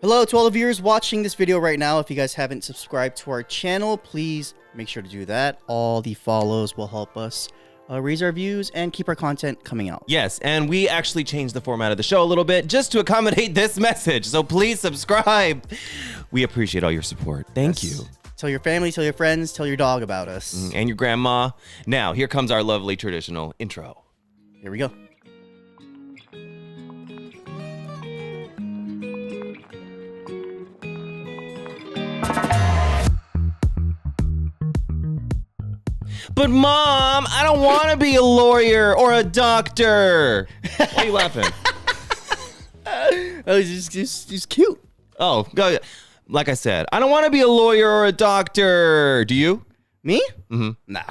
Hello to all the viewers watching this video right now. If you guys haven't subscribed to our channel, please make sure to do that. All the follows will help us raise our views and keep our content coming out. Yes, and we actually changed the format of the show a little bit just to accommodate this message. So please subscribe. We appreciate all your support. Thank you. Tell your family, tell your friends, tell your dog about us. And your grandma. Now, here comes our lovely traditional intro. Here we go. But Mom, I don't want to be a lawyer or a doctor. Why are you laughing? Oh, he's just cute. Oh, go. Like I said, I don't want to be a lawyer or a doctor. Do you? Me? Mm-hmm. Nah.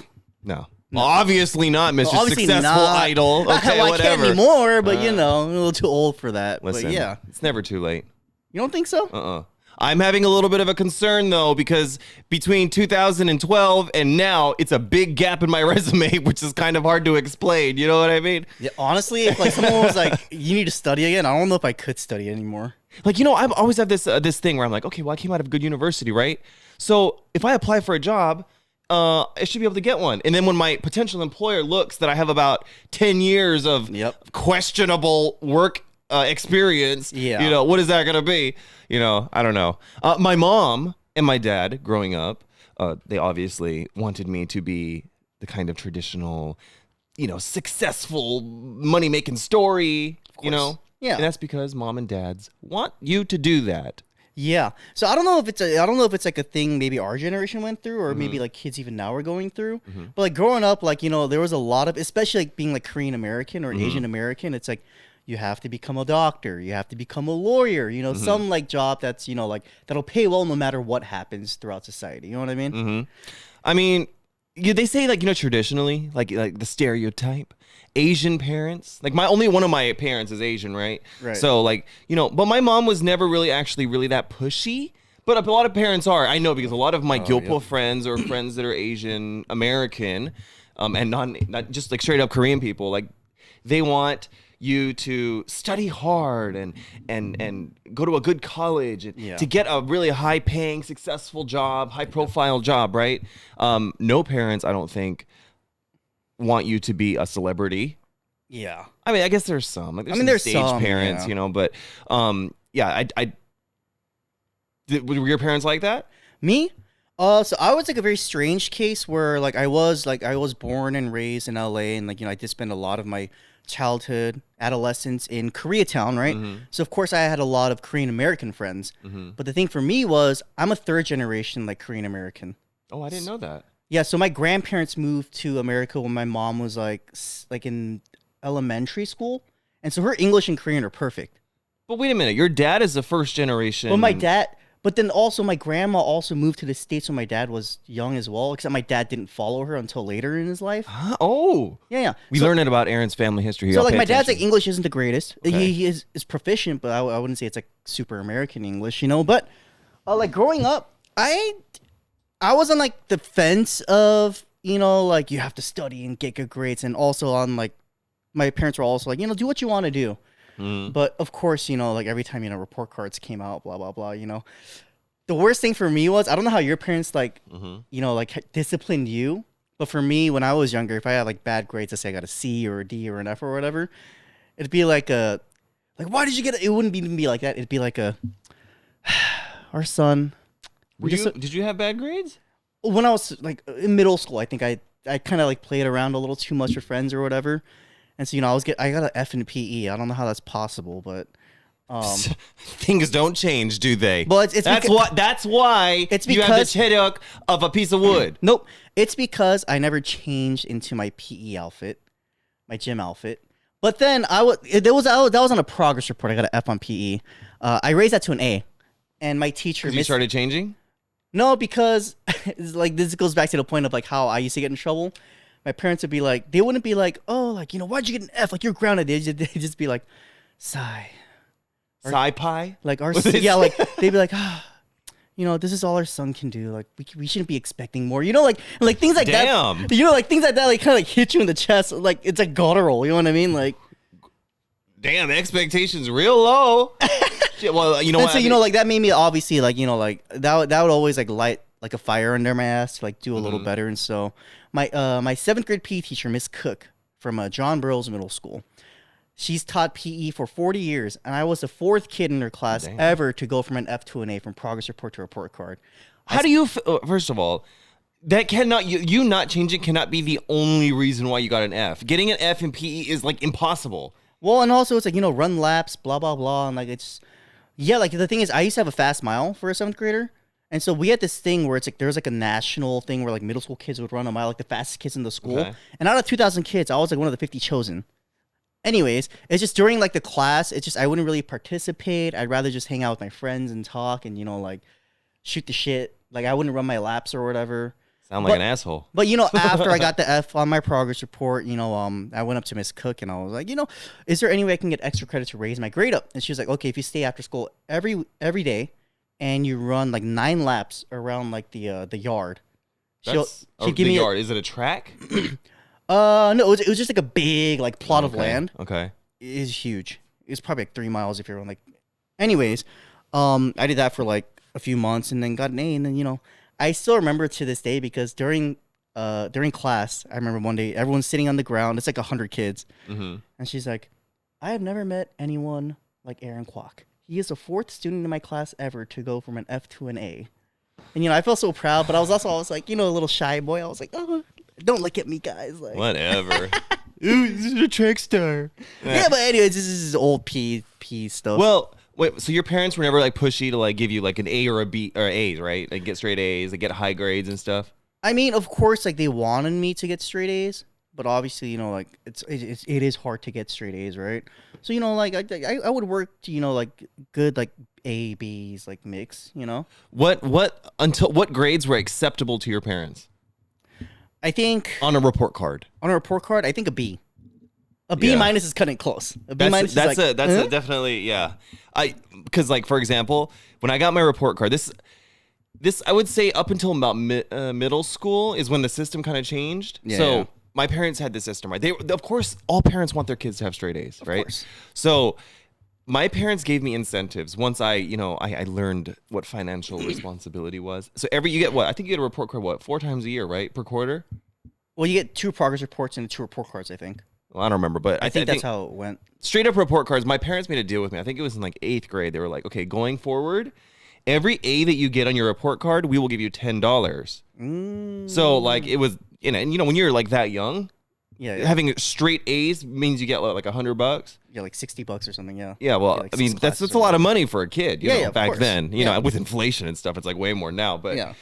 No. Well, obviously not, Mr. Obviously Successful not. Idol. Okay, well, I whatever. can't anymore, but you know, I'm a little too old for that. Listen, but yeah. It's never too late. You don't think so? I'm having a little bit of a concern, though, because between 2012 and now, it's a big gap in my resume, which is kind of hard to explain. You know what I mean? Yeah, honestly, if like someone was like, you need to study again, I don't know if I could study anymore. Like, you know, I always have this thing where I'm like, okay, well, I came out of a good university, right? So if I apply for a job, I should be able to get one. And then when my potential employer looks that I have about 10 years of questionable work experience, you know, what is that going to be? You know, I don't know. My mom and my dad growing up, they obviously wanted me to be the kind of traditional, you know, successful money-making story, you know? Yeah. And that's because mom and dads want you to do that. Yeah. So I don't know if it's like a thing maybe our generation went through or maybe like kids even now are going through. But like growing up, like, you know, there was a lot of, especially like being like Korean American or Asian American, it's like you have to become a doctor, you have to become a lawyer, you know, some like job that's, you know, like that'll pay well no matter what happens throughout society. You know what I mean? I mean, they say like, you know, traditionally, like the stereotype, Asian parents, like only one of my parents is Asian, right? Right. So like, you know, but my mom was never really that pushy. But a lot of parents are. I know because a lot of my Gilpo friends or friends that are Asian American, and not just like straight up Korean people, like they want you to study hard and go to a good college and to get a really high paying, successful job, high profile job, right? No parents, I don't think, want you to be a celebrity. Yeah. I mean, I guess there's some. Like, there's stage parents, you know, but yeah, were your parents like that? Me? So I was like a very strange case where like I was born and raised in LA and like, you know, I did spend a lot of my childhood, adolescence in Koreatown, right? So of course I had a lot of Korean American friends. But the thing for me was I'm a third generation like Korean American. Oh, I didn't know that. Yeah, so my grandparents moved to America when my mom was like in elementary school. And so her English and Korean are perfect. But wait a minute, your dad is the first generation. But then also my grandma also moved to the States when my dad was young as well, except my dad didn't follow her until later in his life. Huh? Oh. Yeah. We learned it about Aaron's family history. So like my dad's like English isn't the greatest. Okay. He is proficient, but I wouldn't say it's like super American English, you know? But like growing up, I was on like the fence of, you know, like you have to study and get good grades, and also on like my parents were also like, you know, do what you want to do. But of course, you know, like every time, you know, report cards came out, blah, blah, blah, you know. The worst thing for me was, I don't know how your parents like, you know, like disciplined you. But for me, when I was younger, if I had like bad grades, let's say I got a C or a D or an F or whatever, it'd be like why did you get it? It wouldn't even be like that. It'd be like our son. Did you have bad grades? When I was like in middle school, I think I kind of like played around a little too much with friends or whatever. And so, you know, I got an F in PE. I don't know how that's possible, but things don't change, do they? Well, that's why you have the headache of a piece of wood. Nope. It's because I never changed into my PE outfit, my gym outfit. But then that was on a progress report. I got an F on PE. I raised that to an A, and my teacher. You started changing? No, because it's like this goes back to the point of like how I used to get in trouble. My parents would be like, they wouldn't be like, oh, like, you know, why'd you get an F? Like, you're grounded. They'd just be like, sigh. Sigh pie? Like, like, they'd be like, you know, this is all our son can do. Like, we shouldn't be expecting more. You know, like things like that. You know, like things like that, like kind of like hit you in the chest. Like, it's like guttural. You know what I mean? Like, damn, expectations real low. Shit, well, you know And what? so, you know, like that made me obviously like, you know, like that would always like light like a fire under my ass to like do a little better. And so my 7th grade PE teacher, Miss Cook from John Burroughs Middle School, she's taught PE for 40 years. And I was the 4th kid in her class ever to go from an F to an A, from progress report to report card. How do you, first of all, that cannot, you not changing cannot be the only reason why you got an F. Getting an F in PE is like impossible. Well, and also it's like, you know, run laps, blah, blah, blah. And like, it's, yeah, like the thing is, I used to have a fast mile for a 7th grader. And so we had this thing where it's like, there's like a national thing where like middle school kids would run a mile, like the fastest kids in the school. Okay. And out of 2,000 kids, I was like one of the 50 chosen. Anyways, it's just during like the class, it's just, I wouldn't really participate. I'd rather just hang out with my friends and talk and, you know, like shoot the shit. Like I wouldn't run my laps or whatever. Sound like an asshole. But, you know, after I got the F on my progress report, you know, I went up to Miss Cook and I was like, you know, is there any way I can get extra credit to raise my grade up? And she was like, okay, if you stay after school every day and you run like 9 laps around like the yard. She'd give me yard. Is it a track? No, it was just like a big like plot of land. Okay. It is huge. It was probably like 3 miles if you're like. Anyways, I did that for like a few months and then got an A, and then, you know, I still remember to this day because during class, I remember one day everyone's sitting on the ground. It's like 100 kids, and she's like, "I have never met anyone like Aaron Kwok. He is the 4th student in my class ever to go from an F to an A." And you know, I felt so proud, but I was like, you know, a little shy boy. I was like, "Oh, don't look at me, guys." Like, whatever. Ooh, this is a track star. Yeah, but anyways, this is old P stuff. Well. Wait, so your parents were never like pushy to like give you like an A or a B or A's, right? Like get straight A's, like get high grades and stuff. I mean, of course, like they wanted me to get straight A's, but obviously, you know, like it is hard to get straight A's, right? So, you know, like I would work to, you know, like good like A, B's like mix, you know. What grades were acceptable to your parents? I think on a report card. I think a B. A B minus is cutting close. A B minus that's definitely, yeah. Because like, for example, when I got my report card, this I would say up until about middle school is when the system kind of changed. Yeah, so my parents had this system, right? Of course, all parents want their kids to have straight A's, right? Of course. So my parents gave me incentives once I learned what financial responsibility was. So you get what? I think you get a report card, 4 times a year, right? Per quarter? Well, you get 2 progress reports and 2 report cards, I think. Well, I don't remember, but I think that's how it went. Straight up report cards. My parents made a deal with me. I think it was in like 8th grade. They were like, okay, going forward, every A that you get on your report card, we will give you $10. So like it was, you know, and you know, when you're like that young, having straight A's means you get like $100. Yeah, like $60 or something. Yeah. Yeah. Well, like I mean, that's a lot of money for a kid. You know, back then, you know, with inflation and stuff, it's like way more now. But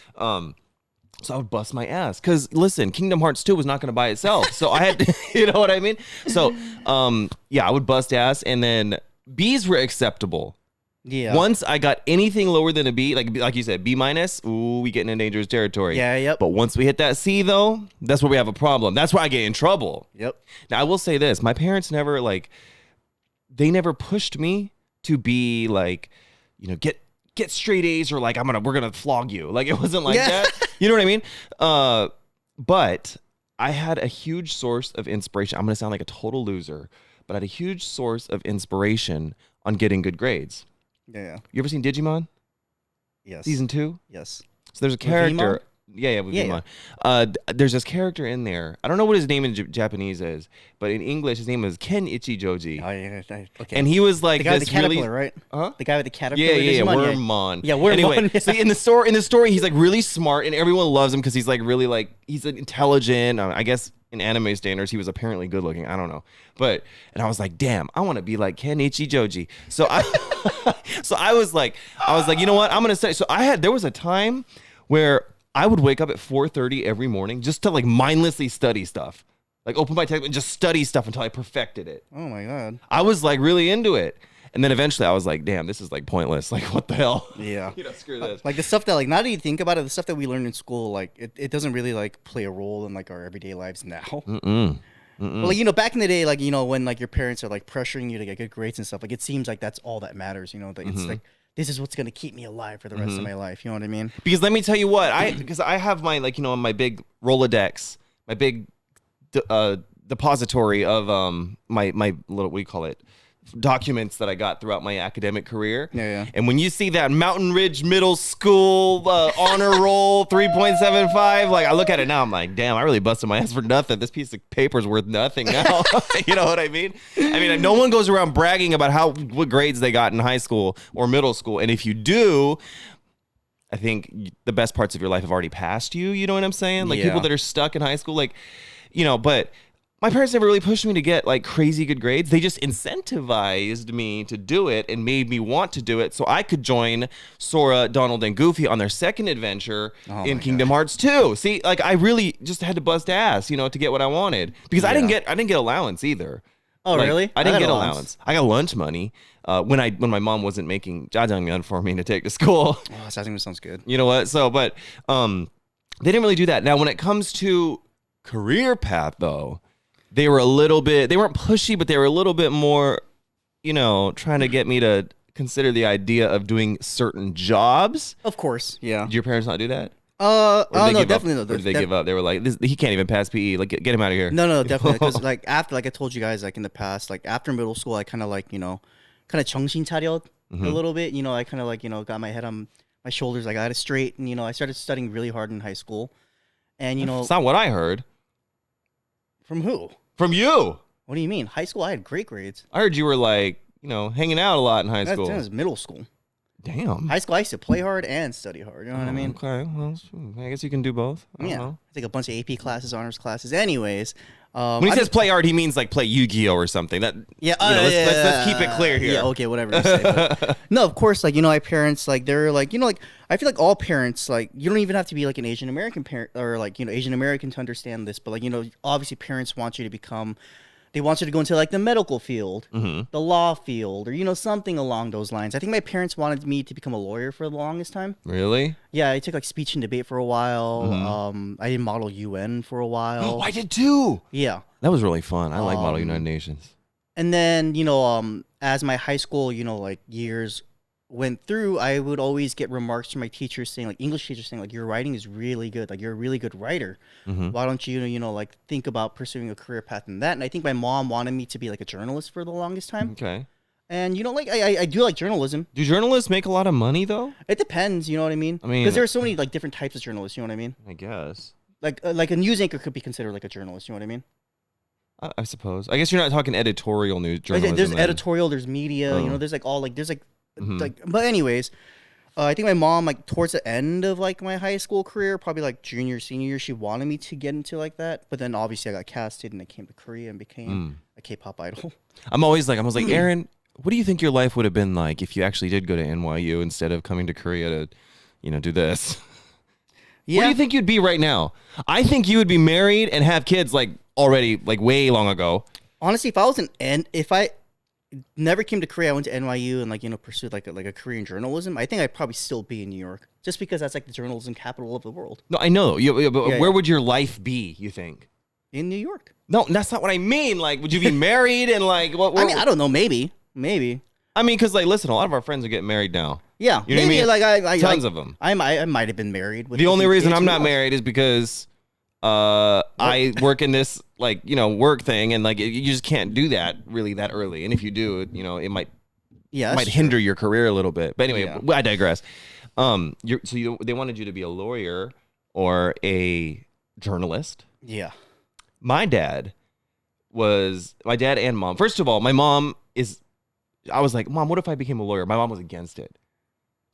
so I would bust my ass because listen, Kingdom Hearts 2 was not going to buy itself. So I had to, you know what I mean? So, I would bust ass, and then B's were acceptable. Yeah. Once I got anything lower than a B, like you said, B minus, ooh, we getting in dangerous territory. Yeah, yep. But once we hit that C though, that's where we have a problem. That's where I get in trouble. Yep. Now I will say this, my parents never they never pushed me to be like, you know, get straight A's or like we're gonna flog you. Like it wasn't like that. You know what I mean? But I had a huge source of inspiration. I'm gonna sound like a total loser, but I had a huge source of inspiration on getting good grades. Yeah. You ever seen Digimon? Yes. Season 2? Yes. So there's a character. With Digimon. There's this character in there. I don't know what his name in Japanese is, but in English his name is Ken Ichijoji. Oh yeah, okay. And he was like the guy with the caterpillar, right? Huh? The guy with the caterpillar. Yeah, Wormmon. Yeah, Wormmon. Anyway, so in the story, he's like really smart, and everyone loves him because he's like really like he's intelligent. I guess in anime standards, he was apparently good looking. I don't know, and I was like, damn, I want to be like Ken Ichijoji. So I was like, you know what? I'm gonna say. So there was a time where I would wake up at 4:30 every morning just to like mindlessly study stuff. Like open my textbook and just study stuff until I perfected it. Oh my God. I was like really into it. And then eventually I was like, damn, this is like pointless. Like what the hell? Yeah. You know, screw this. Like the stuff that like now that you think about it, the stuff that we learned in school, like it doesn't really like play a role in like our everyday lives now. Mm-mm. But like, you know, back in the day, like, you know, when like your parents are like pressuring you to get good grades and stuff, like it seems like that's all that matters, you know, that it's like this is what's going to keep me alive for the rest of my life. You know what I mean? Because let me tell you what, because I have my, like, you know, my big Rolodex, my big depository of my little, what do you call it? documents that I got throughout my academic career. Yeah. And when you see that Mountain Ridge Middle School honor roll 3.75, like I look at it now, I'm like, damn, I really busted my ass for nothing. This piece of paper's worth nothing now. You know what I mean? I mean, no one goes around bragging about what grades they got in high school or middle school. And if you do, I think the best parts of your life have already passed you. You know what I'm saying? Like people that are stuck in high school, like, you know, but my parents never really pushed me to get like crazy good grades. They just incentivized me to do it and made me want to do it so I could join Sora, Donald, and Goofy on their second adventure in Kingdom Hearts 2. See, like I really just had to bust ass, you know, to get what I wanted because I didn't get allowance either. Oh, like, really? I didn't get allowance. I got lunch money when my mom wasn't making jajangmyeon for me to take to school. Oh, jajangmyeon sounds good. You know what? So, but they didn't really do that. Now, when it comes to career path, though, they weren't pushy, but they were a little bit more, you know, trying to get me to consider the idea of doing certain jobs. Of course, yeah. Did your parents not do that? Oh no, definitely no. Or did they give up? They were like, he can't even pass PE. Like, get him out of here. No, definitely. Because like after, like I told you guys, like in the past, like after middle school, I kind of like, you know, kind of 정신 차렸 a little bit. You know, I kind of like, you know, got my head on my shoulders. I got it straight, and you know, I started studying really hard in high school. And you know, it's not what I heard. From who? From you. What do you mean? High school, I had great grades. I heard you were like, you know, hanging out a lot in high school. That was middle school. Damn. High school, I used to play hard and study hard. You know what I mean? Okay. Well, I guess you can do both. I don't know. I take a bunch of AP classes, honors classes. Anyways. When he says play hard, he means like play Yu-Gi-Oh or something. That let's keep it clear here. Yeah, okay, whatever you say. But, no, of course, like, you know, my parents, like, they're like, you know, like, I feel like all parents, like, you don't even have to be like an Asian American parent or like, you know, Asian American to understand this. But like, you know, obviously parents want you to become, they want you to go into like the medical field, the law field, or, you know, something along those lines. I think my parents wanted me to become a lawyer for the longest time. Really? Yeah, I took like speech and debate for a while. I did Model UN for a while. Oh, I did too. Yeah. That was really fun. I like Model United Nations. And then, you know, as my high school, you know, like years went through, I would always get remarks from my teachers saying, like English teachers saying, like, your writing is really good. Like, you're a really good writer. Why don't you, you know, like think about pursuing a career path in that? And I think my mom wanted me to be like a journalist for the longest time. Okay. And, you know, like I do like journalism. Do journalists make a lot of money though? It depends. You know what I mean? Because there are so many like different types of journalists. You know what I mean? I guess. Like a news anchor could be considered like a journalist. You know what I mean? I suppose. I guess you're not talking editorial news journalism. There's editorial, there's media, you know, there's like all like there's like but anyways, I think my mom, like towards the end of like my high school career, probably like junior, senior year, she wanted me to get into like that. But then obviously I got casted and I came to Korea and became a K-pop idol. I was like, Aaron, what do you think your life would have been like if you actually did go to NYU instead of coming to Korea to, you know, do this? Yeah. Where do you think you'd be right now? I think you would be married and have kids like already, like way long ago. Honestly, if I never came to Korea, I went to NYU and like, you know, pursued like a career in journalism, I think I'd probably still be in New York just because that's like the journalism capital of the world. No, I know. But where would your life be, you think? In New York. No, that's not what I mean. Like, would you be married and like what? I mean, I don't know. Maybe. I mean, because like, listen, a lot of our friends are getting married now. Yeah, you know maybe what I mean? Like tons of them. I might have been married. The only reason I'm not married is because I work in this like, you know, work thing, and like you just can't do that really that early. And if you do, you know, it might hinder your career a little bit. But anyway, I digress. They wanted you to be a lawyer or a journalist. Yeah. My dad and mom. First of all, my mom is. I was like, Mom, what if I became a lawyer? My mom was against it.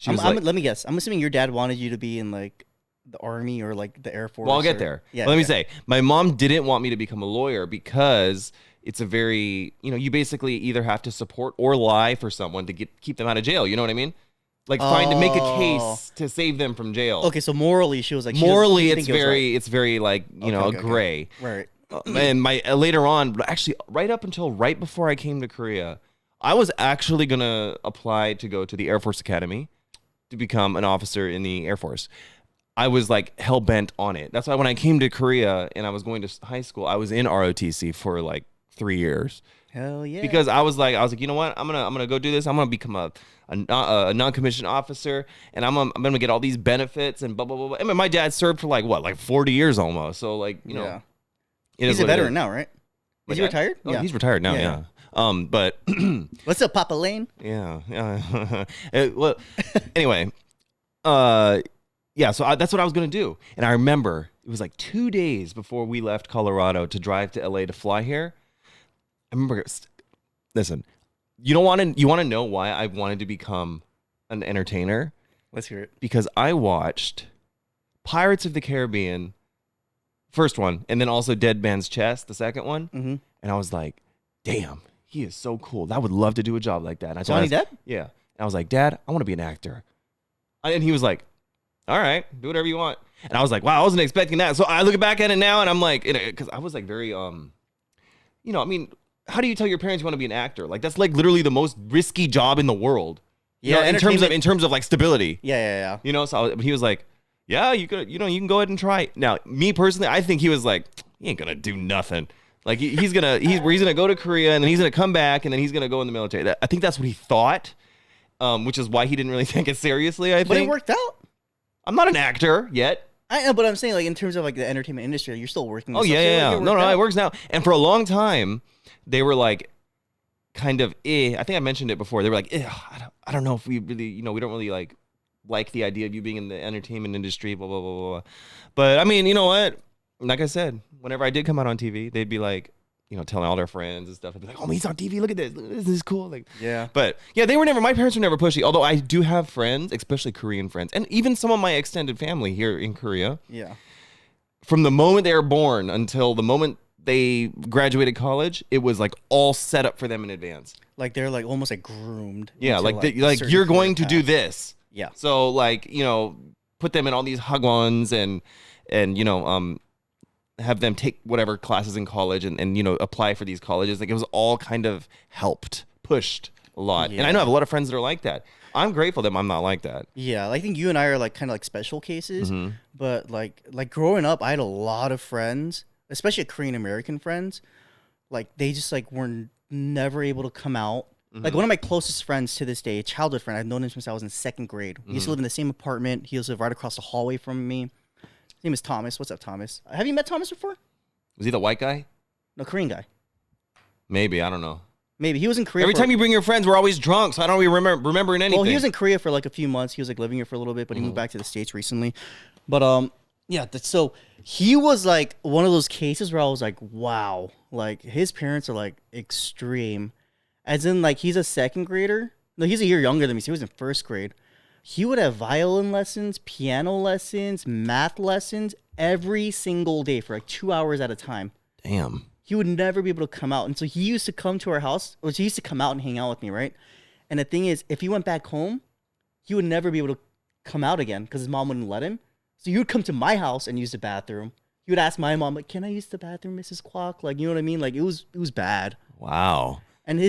Let me guess. I'm assuming your dad wanted you to be in like the Army or like the Air Force. Well, I'll get there. Yeah. Let me say, my mom didn't want me to become a lawyer because it's a very, you know, you basically either have to support or lie for someone to keep them out of jail. You know what I mean? Like to make a case to save them from jail. Okay, so morally, she was like, it's very like, you know, gray. Right. And later on, actually, right up until right before I came to Korea, I was actually going to apply to go to the Air Force Academy to become an officer in the Air Force. I was like hell bent on it. That's why when I came to Korea and I was going to high school, I was in ROTC for like 3 years. Hell yeah! Because I was like, you know what? I'm gonna go do this. I'm gonna become a non-commissioned officer, and I'm gonna get all these benefits and blah blah blah. blah. I mean, my dad served for like 40 years almost. So like, you know, he's a veteran now, right? Is he retired? Oh, he's retired now. Yeah. But What's up, Papa Lane? yeah. Well, anyway, yeah. So that's what I was gonna do, and I remember it was like 2 days before we left Colorado to drive to LA to fly here. I remember. Listen, you want to know why I wanted to become an entertainer? Let's hear it. Because I watched Pirates of the Caribbean, first one, and then also Dead Man's Chest, the second one, and I was like, damn. He is so cool. I would love to do a job like that. And I Johnny Depp? Yeah. And I was like, Dad, I want to be an actor. And he was like, all right, do whatever you want. And I was like, wow, I wasn't expecting that. So I look back at it now and I'm like, because I was like very, you know, I mean, how do you tell your parents you want to be an actor? Like, that's like literally the most risky job in the world. You know, in terms of like stability. Yeah. You know, so he was like, yeah, you can go ahead and try. Now, me personally, I think he was like, he ain't going to do nothing. Like he's gonna go to Korea and then he's gonna come back and then he's gonna go in the military. I think that's what he thought, which is why he didn't really take it seriously. I think, but it worked out. I'm not an actor yet. I know, but I'm saying like in terms of like the entertainment industry, you're still working. Oh yeah. No, it works now. And for a long time, they were like, kind of. I think I mentioned it before. They were like, I don't know if we really, you know, we don't really like the idea of you being in the entertainment industry. Blah blah blah blah. But I mean, you know what? Like I said, whenever I did come out on TV, they'd be like, you know, telling all their friends and stuff. I'd be like, oh, he's on TV. Look at this. This is cool. Like, yeah. But yeah, my parents were never pushy. Although I do have friends, especially Korean friends, and even some of my extended family here in Korea. Yeah. From the moment they were born until the moment they graduated college, it was like all set up for them in advance. Like they're like almost like groomed. Yeah, like you're going to do this. Yeah. So like, you know, put them in all these hagwons and you know, have them take whatever classes in college and you know, apply for these colleges. Like it was all kind of pushed a lot. Yeah. And I know I have a lot of friends that are like that. I'm grateful that I'm not like that. Yeah, I think you and I are like kind of like special cases. But like growing up, I had a lot of friends, especially Korean American friends. Like they just like were never able to come out. Like one of my closest friends to this day, a childhood friend, I've known him since I was in second grade. We used to live in the same apartment. He used to live right across the hallway from me. His name is Thomas. What's up, Thomas? Have you met Thomas before? Was he the white guy? No, Korean guy. Maybe, I don't know. Maybe. He was in Korea. Every time you bring your friends, we're always drunk, so I don't really remembering anything. Well, he was in Korea for like a few months. He was like living here for a little bit, but he moved back to the States recently. But yeah, so he was like one of those cases where I was like, wow, like his parents are like extreme. As in like he's a second grader. No, he's a year younger than me, so he was in first grade. He would have violin lessons, piano lessons, math lessons every single day for like 2 hours at a time. Damn. He would never be able to come out. And so he used to come to our house, or he used to come out and hang out with me, right? And the thing is, if he went back home, he would never be able to come out again because his mom wouldn't let him. So he would come to my house and use the bathroom. He would ask my mom, like, can I use the bathroom, Mrs. Kwok? Like, you know what I mean? Like, it was bad. Wow. And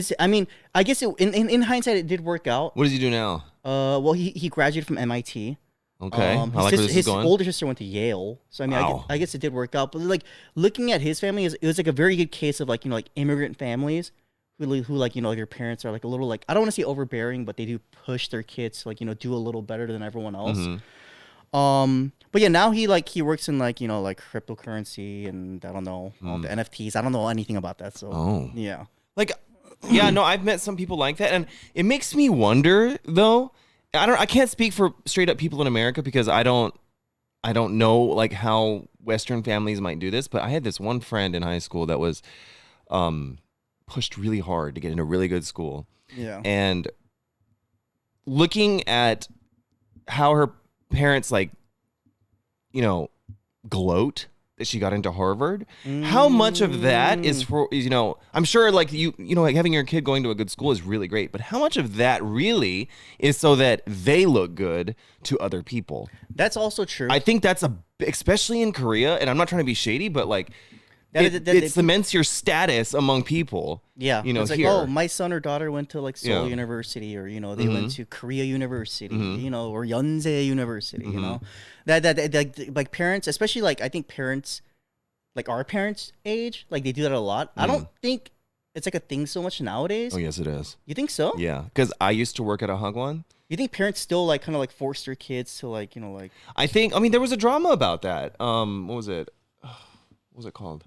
I guess in hindsight, it did work out. What does he do now? Well, he graduated from MIT. Okay. I like where this is his going. older sister went to Yale. So, I mean, Wow. I guess it did work out. But, like, looking at his family, it was, like, a very good case of, like, you know, like, immigrant families who like, you know, your parents are, like, a little, like, I don't want to say overbearing, but they do push their kids to, like, you know, do a little better than everyone else. But, yeah, now he works in, like, you know, like, cryptocurrency and, I don't know, all the NFTs. I don't know anything about that. So, yeah. Like, yeah, no, I've met some people like that. And it makes me wonder, though. I can't speak for straight up people in America because I don't know like how Western families might do this, but I had this one friend in high school that was pushed really hard to get into a really good school. Yeah. And looking at how her parents like, you know, gloat that she got into Harvard, how much of that is for, you know, I'm sure like you know, like having your kid going to a good school is really great, but how much of that really is so that they look good to other people? That's also true. I think that's especially in Korea, and I'm not trying to be shady, but like it cements your status among people. Yeah. You know, it's like, here. oh, my son or daughter went to like Seoul University, or, you know, they went to Korea University, you know, or Yonsei University, you know, that like parents, especially like, I think parents, like our parents' age, like they do that a lot. I don't think it's like a thing so much nowadays. Oh, yes, it is. You think so? Yeah. Because I used to work at a hagwon. You think parents still like kind of like force their kids to like, you know, like. I mean, there was a drama about that. What was it? What was it called?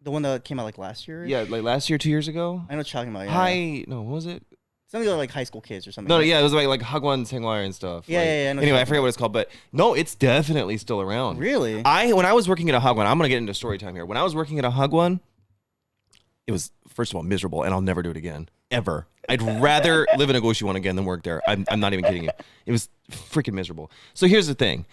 The one that came out like last year? Yeah, like last year, 2 years ago. I know what you're talking about. Yeah. No, what was it? Something like high school kids or something. No, yeah, it was like Hagwon, Sengwar and stuff. Yeah, like, yeah. Anyway, I forget what it's called, but no, it's definitely still around. Really? When I was working at a Hagwon, I'm gonna get into story time here. When I was working at a Hagwon, it was first of all miserable, and I'll never do it again, ever. I'd rather live in a Goshiwon again than work there. I'm not even kidding you. It was freaking miserable. So here's the thing.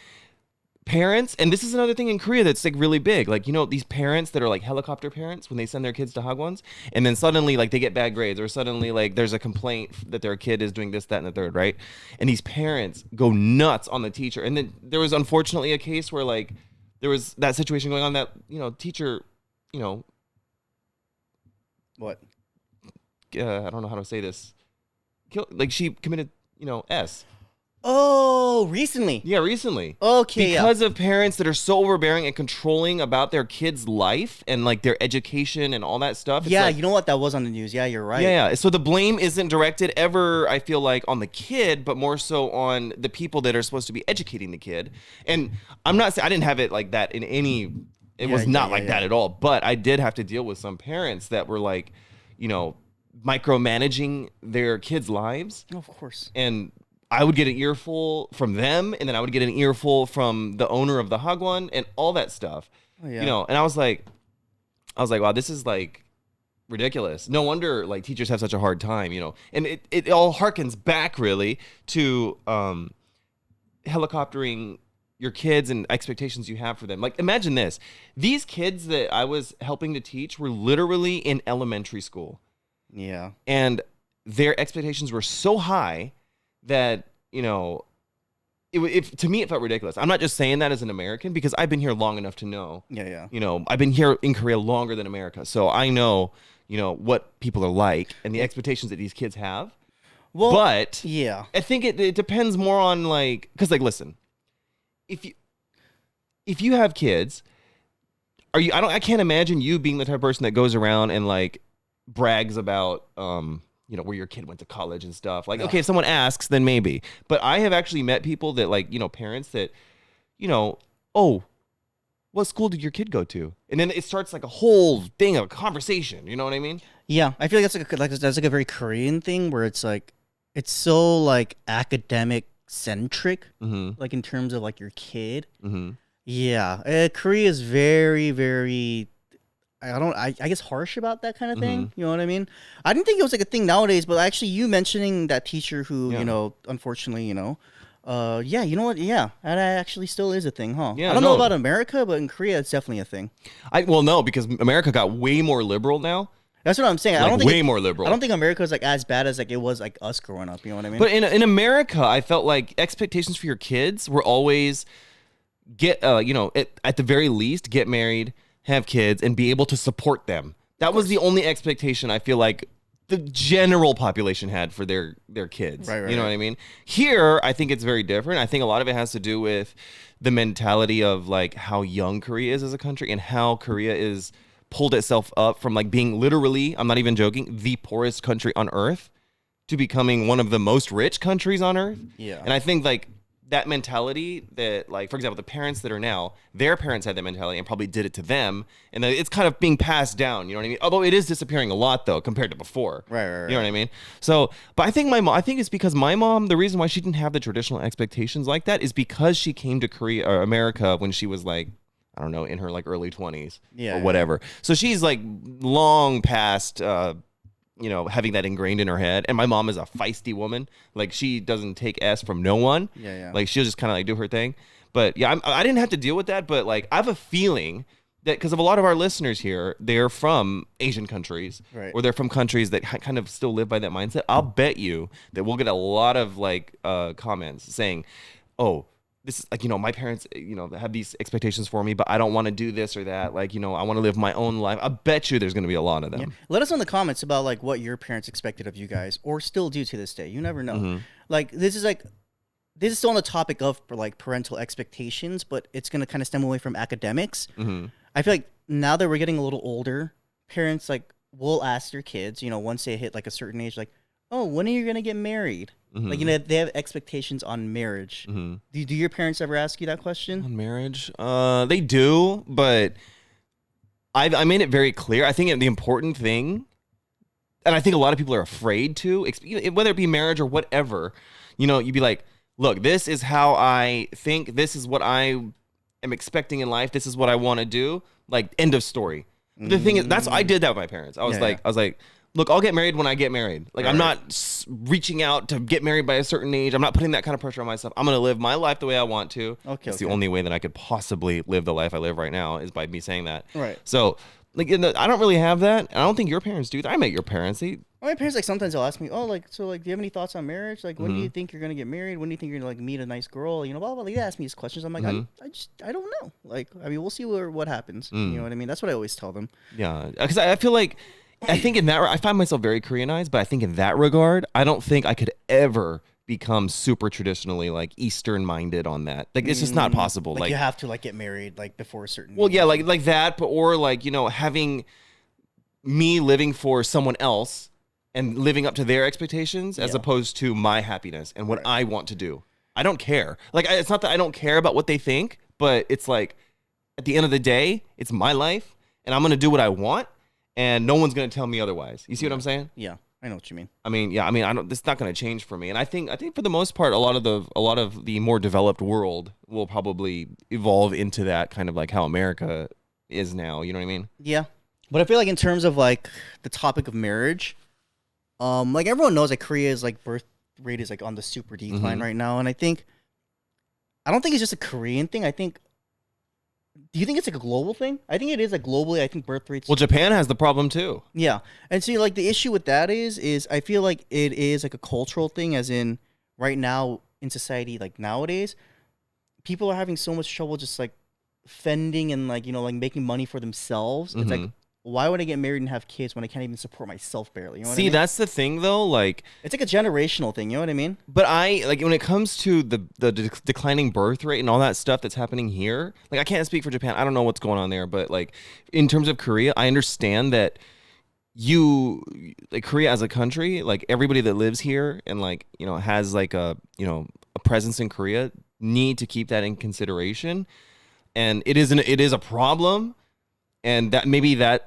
Parents, and this is another thing in Korea that's like really big. Like, you know, these parents that are like helicopter parents when they send their kids to Hagwons, and then suddenly like they get bad grades, or suddenly like there's a complaint that their kid is doing this, that, and the third, right? And these parents go nuts on the teacher. And then there was unfortunately a case where like there was that situation going on that, you know, teacher, you know, what? I don't know how to say this. Like she committed, you know, S. Oh, recently. Yeah, recently. Okay, because of parents that are so overbearing and controlling about their kids' life and like their education and all that stuff. It's yeah, like, you know what? That was on the news. Yeah, you're right. Yeah. So the blame isn't directed ever, I feel like, on the kid, but more so on the people that are supposed to be educating the kid. And I'm not saying I didn't have it like that in any. It was not like that at all. But I did have to deal with some parents that were like, you know, micromanaging their kids' lives. Oh, of course. And I would get an earful from them, and then I would get an earful from the owner of the Hagwon and all that stuff. Oh, yeah. You know, and I was like, wow, this is like ridiculous. No wonder like teachers have such a hard time, you know. And it all harkens back really to helicoptering your kids and expectations you have for them. Like, imagine this. These kids that I was helping to teach were literally in elementary school. Yeah. And their expectations were so high that, you know, to me, it felt ridiculous. I'm not just saying that as an American, because I've been here long enough to know. Yeah. You know, I've been here in Korea longer than America. So I know, you know, what people are like and the expectations that these kids have. Well, but yeah, I think it depends more on like, because like, listen, if you have kids, I can't imagine you being the type of person that goes around and like brags about, you know, where your kid went to college and stuff. Like, okay, if someone asks, then maybe. But I have actually met people that like, you know, parents that, you know, oh, what school did your kid go to? And then it starts like a whole thing of a conversation. You know what I mean? Yeah, I feel like that's like a very Korean thing where it's like, it's so like academic centric, like in terms of like your kid. Yeah, Korea is very, very. I guess harsh about that kind of thing. You know what I mean? I didn't think it was like a thing nowadays, but actually you mentioning that teacher who, you know, unfortunately, you know, yeah, you know what? Yeah, that actually still is a thing, huh? Yeah, I don't know about America, but in Korea, it's definitely a thing. Well, no, because America got way more liberal now. That's what I'm saying. Like, I don't think way more liberal. I don't think America is like as bad as like it was like us growing up. You know what I mean? But in America, I felt like expectations for your kids were always you know, at the very least, get married, have kids, and be able to support them. That was the only expectation I feel like the general population had for their kids. Right, you know what I mean? Here, I think it's very different. I think a lot of it has to do with the mentality of like how young Korea is as a country and how Korea is pulled itself up from like being literally, I'm not even joking, the poorest country on earth to becoming one of the most rich countries on earth. Yeah. And I think like that mentality that like, for example, the parents that are now, their parents had that mentality and probably did it to them. And it's kind of being passed down, you know what I mean? Although it is disappearing a lot though, compared to before. Right. You know what I mean? So, but I think I think it's because my mom, the reason why she didn't have the traditional expectations like that is because she came to Korea or America when she was like, I don't know, in her like early 20s or whatever. So she's like long past, you know, having that ingrained in her head. And my mom is a feisty woman. Like she doesn't take S from no one. Like she'll just kind of like do her thing. But yeah, I didn't have to deal with that. But like I have a feeling that because of a lot of our listeners here, they're from Asian countries or they're from countries that kind of still live by that mindset. I'll bet you that we'll get a lot of like comments saying, oh, this is like, you know, my parents, you know, have these expectations for me, but I don't want to do this or that. Like, you know, I want to live my own life. I bet you there's going to be a lot of them. Yeah. Let us know in the comments about like what your parents expected of you guys or still do to this day. You never know. Like, this is still on the topic of like parental expectations, but it's going to kind of stem away from academics. I feel like now that we're getting a little older, parents like will ask their kids, you know, once they hit like a certain age, like, oh, when are you going to get married? Like, you know, they have expectations on marriage. Do your parents ever ask you that question? On marriage? They do, but I made it very clear. I think the important thing, and I think a lot of people are afraid to, whether it be marriage or whatever, you'd be like, look, this is how I think. This is what I am expecting in life. This is what I want to do. Like, end of story. The thing is, I did that with my parents. I was like, look, I'll get married when I get married. Like, I'm not reaching out to get married by a certain age. I'm not putting that kind of pressure on myself. I'm going to live my life the way I want to. It's the only way that I could possibly live the life I live right now is by me saying that. Right. So, like, I don't really have that. I don't think your parents do. I met your parents. My parents, like, sometimes they'll ask me, oh, like, so, like, do you have any thoughts on marriage? Like, when do you think you're going to get married? When do you think you're going to, like, meet a nice girl? Blah, blah, blah. They ask me these questions. I'm like, I don't know. Like, I mean, we'll see what happens. You know what I mean? That's what I always tell them. Yeah. Because I feel like, I think in that, I find myself very Koreanized, but I think in that regard, I don't think I could ever become super traditionally, like, Eastern minded on that. Like, it's just not possible. Like, you have to, like, get married, like, before a certain age. Yeah, like that, but, or, like, having me living for someone else and living up to their expectations as opposed to my happiness and what I want to do. I don't care. Like, it's not that I don't care about what they think, but it's like, at the end of the day, it's my life, and I'm going to do what I want, and no one's going to tell me otherwise. You see what I'm saying? Yeah, I know what you mean. I mean, it's not going to change for me. And I think for the most part, a lot of the more developed world will probably evolve into that kind of like how America is now. You know what I mean? Yeah. But I feel like in terms of like the topic of marriage, like everyone knows that Korea's like birth rate is like on the super decline right now. And I don't think it's just a Korean thing. Do you think it's like a global thing? I think it is like globally. I think birth rates. Well, Japan has the problem too. Yeah. And see, like the issue with that is I feel like it is like a cultural thing, as in right now in society, like nowadays, people are having so much trouble just like fending and like, like making money for themselves. It's like, why would I get married and have kids when I can't even support myself barely? You know what I mean? That's the thing though. Like, it's like a generational thing. You know what I mean? But when it comes to the declining birth rate and all that stuff that's happening here, like I can't speak for Japan. I don't know what's going on there, but like in terms of Korea, I understand that Korea as a country, like everybody that lives here and like, has like a presence in Korea need to keep that in consideration. And it is a problem. And that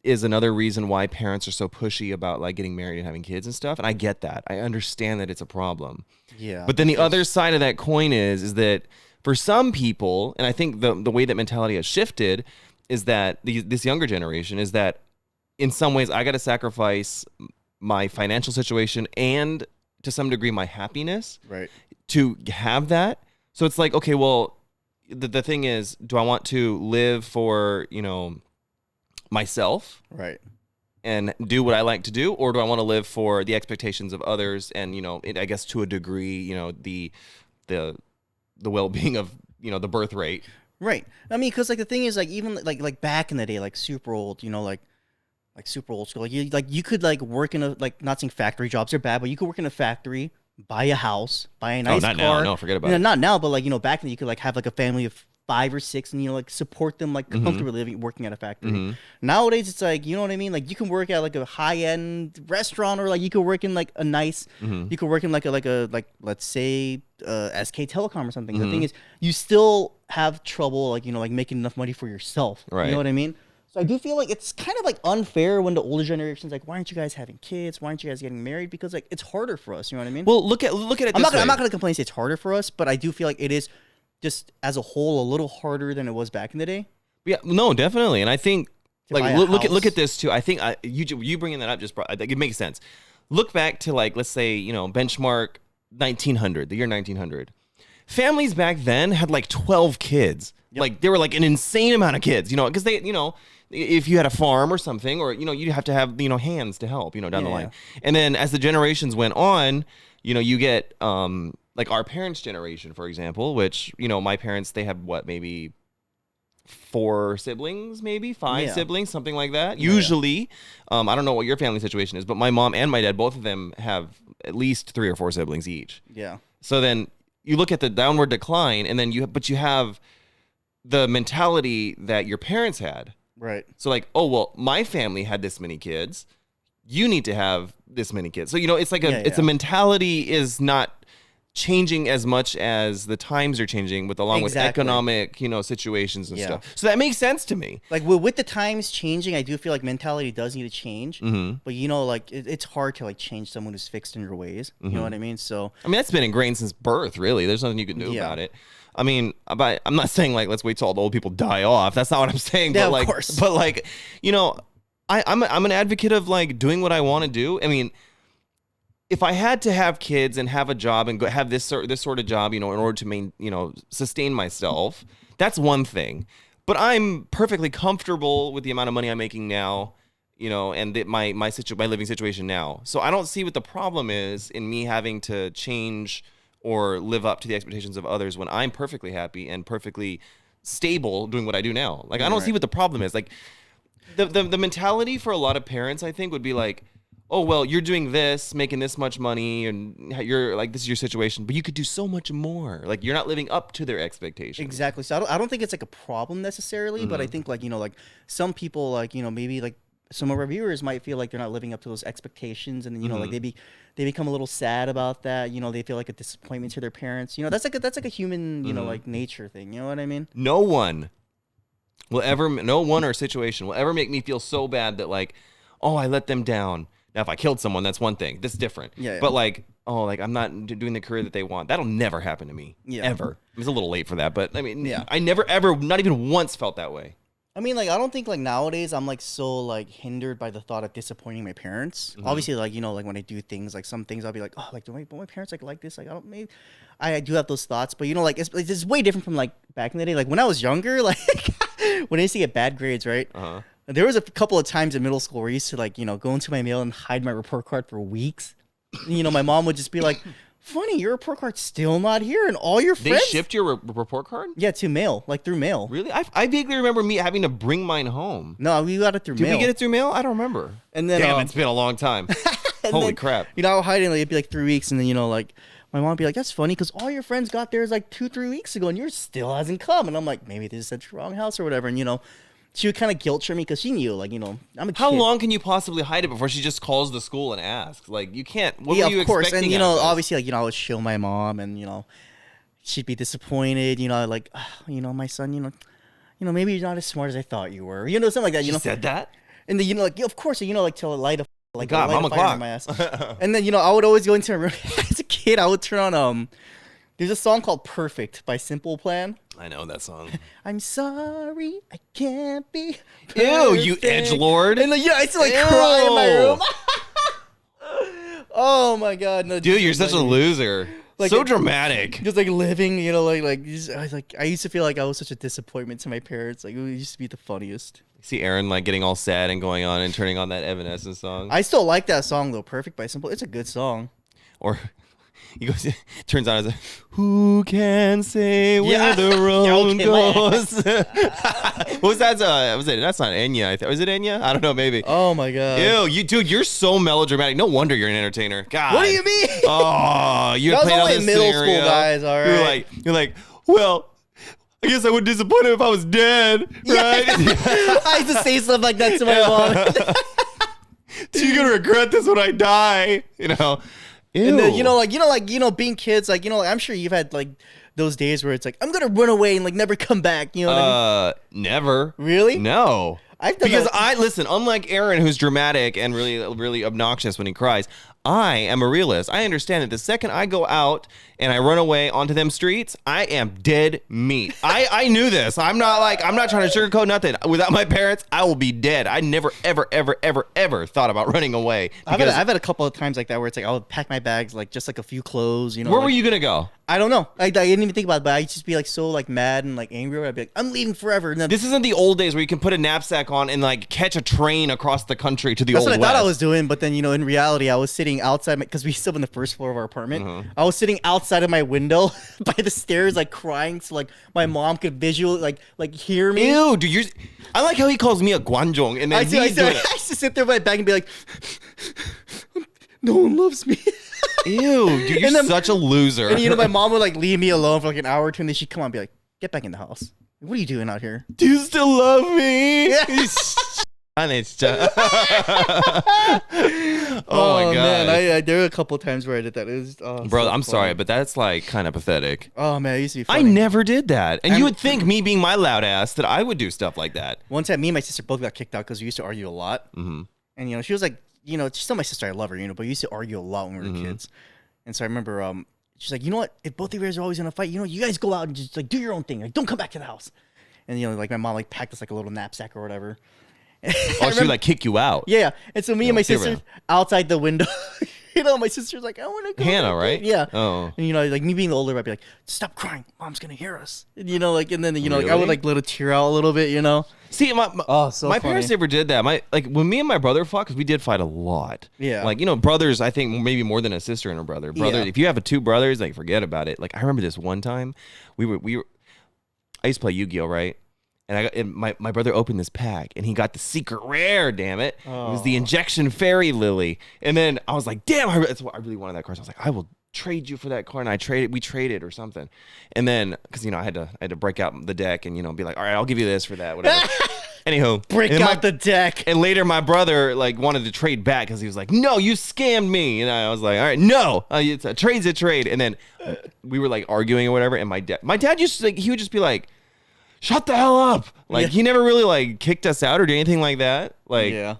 is another reason why parents are so pushy about like getting married and having kids and stuff. And I get that. I understand that it's a problem. Yeah. But then the other side of that coin is that for some people, and I think the way that mentality has shifted is that this younger generation is that in some ways I got to sacrifice my financial situation and to some degree my happiness to have that. So it's like, okay, well, the thing is, do I want to live for, myself? Right. And do what I like to do? Or do I want to live for the expectations of others and, I guess to a degree, the well-being of, the birth rate? Right. I mean, because like the thing is like even like back in the day, like super old, like super old school, like you could like work in a, like, not saying factory jobs are bad, but you could work in a factory, buy a house, buy a nice car. Now. No, forget about it. Not now, but like, back then you could like have like a family of 5 or 6 and, like support them like comfortably living, working at a factory. Nowadays, it's like, you know what I mean? Like you can work at like a high end restaurant, or like you could work in like a nice, you could work in like let's say SK Telecom or something. The thing is, you still have trouble like, like making enough money for yourself. Right. You know what I mean? So I do feel like it's kind of like unfair when the older generation's like, why aren't you guys having kids? Why aren't you guys getting married? Because like it's harder for us. You know what I mean? Well, look at it. I'm not going to complain. Say it's harder for us, but I do feel like it is just as a whole a little harder than it was back in the day. Yeah, no, definitely. And I think like look at this too. I think you bringing that up just brought, like, it makes sense. Look back to like, let's say, benchmark 1900, the year 1900. Families back then had like 12 kids. Yep. Like they were like an insane amount of kids, because they, if you had a farm or something, or, you'd have to have, hands to help, down the line. Yeah. And then as the generations went on, you get, like our parents' generation, for example, which, my parents, they have maybe 4 siblings, maybe 5 siblings, something like that. Usually, I don't know what your family situation is, but my mom and my dad, both of them have at least 3 or 4 siblings each. Yeah. So then you look at the downward decline, and then you have the mentality that your parents had. Right. So like, oh, well, my family had this many kids. You need to have this many kids. So, it's like a mentality is not changing as much as the times are changing along with economic, situations and stuff. So that makes sense to me. Like with the times changing, I do feel like mentality does need to change. But like it's hard to like change someone who's fixed in your ways. You know what I mean? So I mean that's been ingrained since birth. Really, there's nothing you can do about it. I mean, I'm not saying like let's wait till all the old people die off. That's not what I'm saying. Yeah, but like, of course. But like, I'm an advocate of like doing what I want to do. I mean, if I had to have kids and have a job and have this sort of job, in order to sustain myself, that's one thing. But I'm perfectly comfortable with the amount of money I'm making now, and my living situation now. So I don't see what the problem is in me having to change or live up to the expectations of others when I'm perfectly happy and perfectly stable doing what I do now. Like I don't see what the problem is. Like the mentality for a lot of parents, I think, would be like, oh, well, you're doing this, making this much money, and you're like, this is your situation, but you could do so much more. Like, you're not living up to their expectations. Exactly. So I don't think it's like a problem necessarily, but I think like, like some people like, maybe like some of our viewers might feel like they're not living up to those expectations. And then, like they become a little sad about that. They feel like a disappointment to their parents. That's like a human, like nature thing. You know what I mean? No one or situation will ever make me feel so bad that like, oh, I let them down. Now, if I killed someone, that's one thing. That's different. Yeah. But like, I'm not doing the career that they want. That'll never happen to me. Yeah. Ever. It was a little late for that, but I mean, I never, ever, not even once felt that way. I mean, like, I don't think like nowadays I'm like so like hindered by the thought of disappointing my parents. Obviously, like, like when I do things, like some things I'll be like, oh, like, do my parents like this? Like, I do have those thoughts, but like, it's way different from like back in the day. Like when I was younger, like when I used to get bad grades, right? There was a couple of times in middle school where I used to like, go into my mail and hide my report card for weeks. My mom would just be like, funny, your report card's still not here, and all your friends... They shipped your report card? Yeah, to mail, like through mail. Really? I vaguely remember me having to bring mine home. No, we got it through mail. Did we get it through mail? I don't remember. And then, damn, it's been a long time. Holy crap. I would hide it, like, it'd be like 3 weeks, and then, like, my mom would be like, that's funny, because all your friends got theirs like 2-3 weeks ago, and yours still hasn't come. And I'm like, maybe this is at the wrong house or whatever, and, she would kind of guilt trip me because she knew, like, I'm a kid. How long can you possibly hide it before she just calls the school and asks? Like, you can't. What were you of course. expecting? And, obviously, like, I would show my mom and, she'd be disappointed, like, my son, maybe you're not as smart as I thought you were. Something like that, She said that? And then, like, of course, like, to light a like God, light a fire in my ass. And then, I would always go into a room. As a kid, I would turn on, there's a song called Perfect by Simple Plan. I know that song. I'm sorry, I can't be perfect. Ew, you edgelord. And I used to like cry in my room. Oh my God. No, dude, you're such a loser. Like, so dramatic. Just like living, I used to feel like I was such a disappointment to my parents. Like it used to be the funniest. See Aaron like getting all sad and going on and turning on that Evanescence song. I still like that song though, Perfect by Simple. It's a good song. Or he goes, turns out as a, who can say where the road goes? What was that? That's not Enya. Was it Enya? I don't know, maybe. Oh my God. Ew, dude, you're so melodramatic. No wonder you're an entertainer. God. What do you mean? Oh, you're playing out this middle scenario. School guys, all right. You're like, well, I guess I would disappoint him if I was dead, right? I used to say stuff like that to my mom. So you're gonna regret this when I die, Ew. And then, being kids, like, I'm sure you've had like those days where it's like, I'm gonna run away and like never come back. You know what I mean? Never. Really? No. I've done because that. Listen, unlike Aaron, who's dramatic and really, really obnoxious when he cries, I am a realist. I understand that the second I go out and I run away onto them streets, I am dead meat. I knew this. I'm not trying to sugarcoat nothing. Without my parents, I will be dead. I never, ever, ever, ever, ever thought about running away. I've had a couple of times like that where it's like I would pack my bags, like just like a few clothes. Where were you gonna go? I don't know. I didn't even think about it, but I'd just be like so like mad and like angry. I'd be like, I'm leaving forever. And then, this isn't the old days where you can put a knapsack on and like catch a train across the country to the That's old what I west. thought I was doing, but then in reality, I was sitting outside because we still in the first floor of our apartment. I was sitting outside of my window by the stairs, like crying, so like my mom could visually like hear me. Ew, dude, I like how he calls me a guanzhong, and then I used to sit there by my bag and be like, no one loves me. Ew, dude, you're such a loser. And my mom would like leave me alone for like an hour or two, and then she'd come on and be like, get back in the house. What are you doing out here? Do you still love me? Yeah. Oh my god, man, there were a couple times where I did that. It was, bro. so I'm funny. sorry, but that's like kind of pathetic. Oh man, it used to be I funny. never did that, and you would think me being my loud ass that I would do stuff like that. One time, me and my sister both got kicked out because we used to argue a lot. Mm-hmm. And she was like, she's still my sister. I love her, but we used to argue a lot when we were kids. And so I remember, she's like, you know what? If both of you guys are always gonna fight, you guys go out and just like do your own thing. Like, don't come back to the house. And like my mom like packed us like a little knapsack or whatever. Oh, she would like kick you out. Yeah. And so me and my stay sister around. outside the window. My sister's like, I want to go. Hannah, right? Yeah. Oh. And like me being the older, I'd be like, stop crying, mom's gonna hear us. And, and then like I Really? would like let a tear out a little bit. See, my funny. parents never did that. When me and my brother fought, because we did fight a lot. Yeah. Like, brothers, I think maybe more than a sister and a brother. Yeah. If you have two brothers, like, forget about it. Like, I remember this one time, I used to play Yu-Gi-Oh, right? And my brother opened this pack, and he got the secret rare, damn it. Oh. It was the Injection Fairy Lily. And then I was like, damn, I really wanted that card. So I was like, I will trade you for that card. And we traded or something. And then, because, I had to break out the deck and, be like, all right, I'll give you this for that, whatever. Anywho. Break out the deck. And later my brother, like, wanted to trade back because he was like, no, you scammed me. And I was like, all right, no, it's a trade's a trade. And then we were, like, arguing or whatever. And my dad used to, like, he would just be like, shut the hell up. Like, he never really, like, kicked us out or did anything like that. Like, yeah.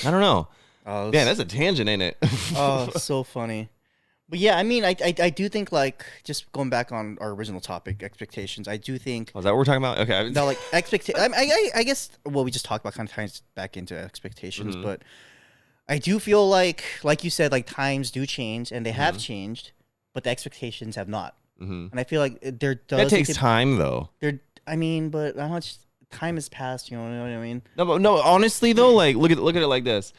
I don't know. Oh, yeah, that's a tangent, ain't it? Oh, so funny. But yeah, I mean, I do think, like, just going back on our original topic, expectations, I do think... Was that what we're talking about? Okay. No, like, I guess, well, we just talked about kind of ties back into expectations, but I do feel like you said, like, times do change, and they have changed, but the expectations have not. And I feel like there does... That takes time, though. But how much time has passed, you know what I mean? No, honestly, though, like, look at it like this.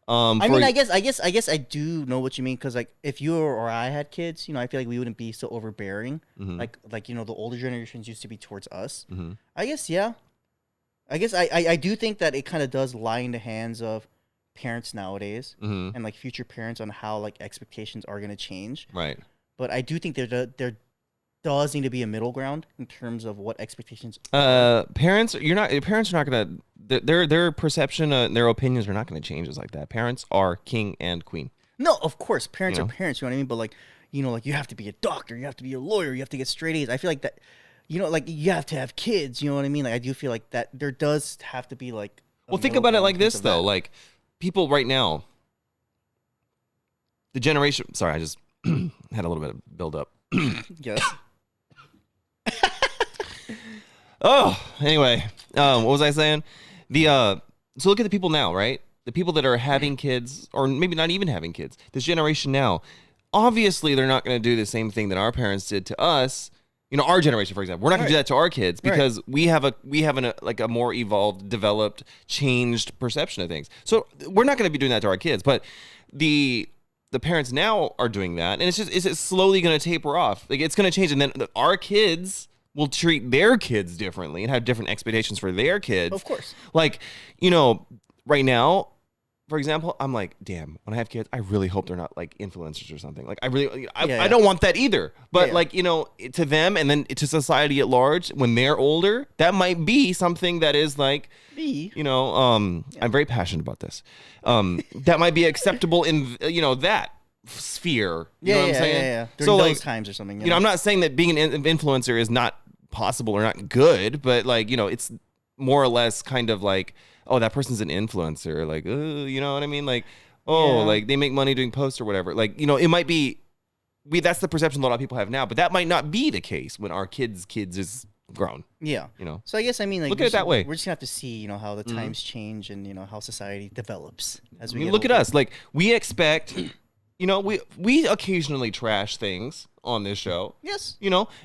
I guess I do know what you mean, because like if you or I had kids, I feel like we wouldn't be so overbearing. Like the older generations used to be towards us. I guess I do think that it kind of does lie in the hands of parents nowadays and like future parents on how like expectations are gonna change. Right. But I do think there does need to be a middle ground in terms of what expectations. Parents are not gonna their perception and their opinions are not gonna change just like that. Parents are king and queen. No, of course, parents are parents. You know what I mean? But like you have to be a doctor, you have to be a lawyer, you have to get straight A's. I feel like that. Like you have to have kids. You know what I mean? Like I do feel like that there does have to be like. Well, think about it like this though. Like people right now, the generation. Sorry, I just had a little bit of build up. Yes. Oh, anyway, what was I saying? So look at the people now, right? The people that are having kids, or maybe not even having kids. This generation now, obviously, they're not going to do the same thing that our parents did to us. Our generation, for example, we're not going to do that to our kids because we have a more evolved, developed, changed perception of things. So we're not going to be doing that to our kids, but the parents now are doing that, and it's slowly going to taper off. Like it's going to change, and then our kids will treat their kids differently and have different expectations for their kids. Of course. Like, right now, for example, I'm like, damn, when I have kids, I really hope they're not like influencers or something. Like I don't want that either. But like, to them and then to society at large, when they're older, that might be something that is like, I'm very passionate about this. That might be acceptable in, that sphere. You know what I'm saying? Yeah. During those times or something. I'm not saying that being an influencer is not possible or not good, but like, it's more or less kind of like, oh, that person's an influencer. Like, you know what I mean? Like, like they make money doing posts or whatever. Like, it might be, that's the perception that a lot of people have now, but that might not be the case when our kids is grown. Yeah. So I guess, like, look at it that way. We're just gonna have to see, how the times change and, how society develops as we look at us. Like, we expect, we occasionally trash things on this show. Yes.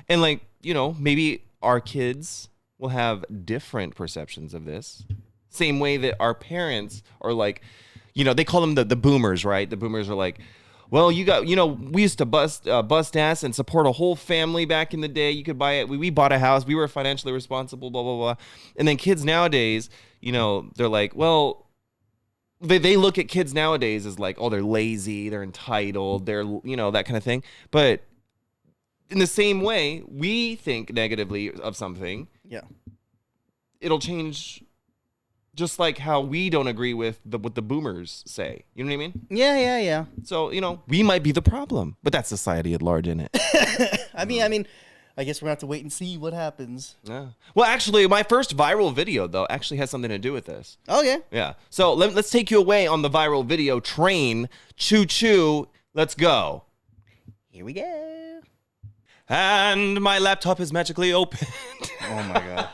And like, maybe our kids will have different perceptions of this. Same way that our parents are like, they call them the boomers, right? The boomers are like, well, we used to bust ass and support a whole family back in the day. You could buy it. We bought a house. We were financially responsible, blah, blah, blah. And then kids nowadays, they're like, well, they look at kids nowadays as like, oh, they're lazy, they're entitled, they're, that kind of thing. But in the same way, we think negatively of something. Yeah. It'll change Just like how we don't agree with what the boomers say. You know what I mean? Yeah. So, we might be the problem, but that's society at large, isn't it? I mean, I guess we're gonna have to wait and see what happens. Yeah. Well, actually, my first viral video, though, actually has something to do with this. Oh, yeah. Yeah. So let's take you away on the viral video train. Choo choo. Let's go. Here we go. And my laptop is magically opened. Oh, my God.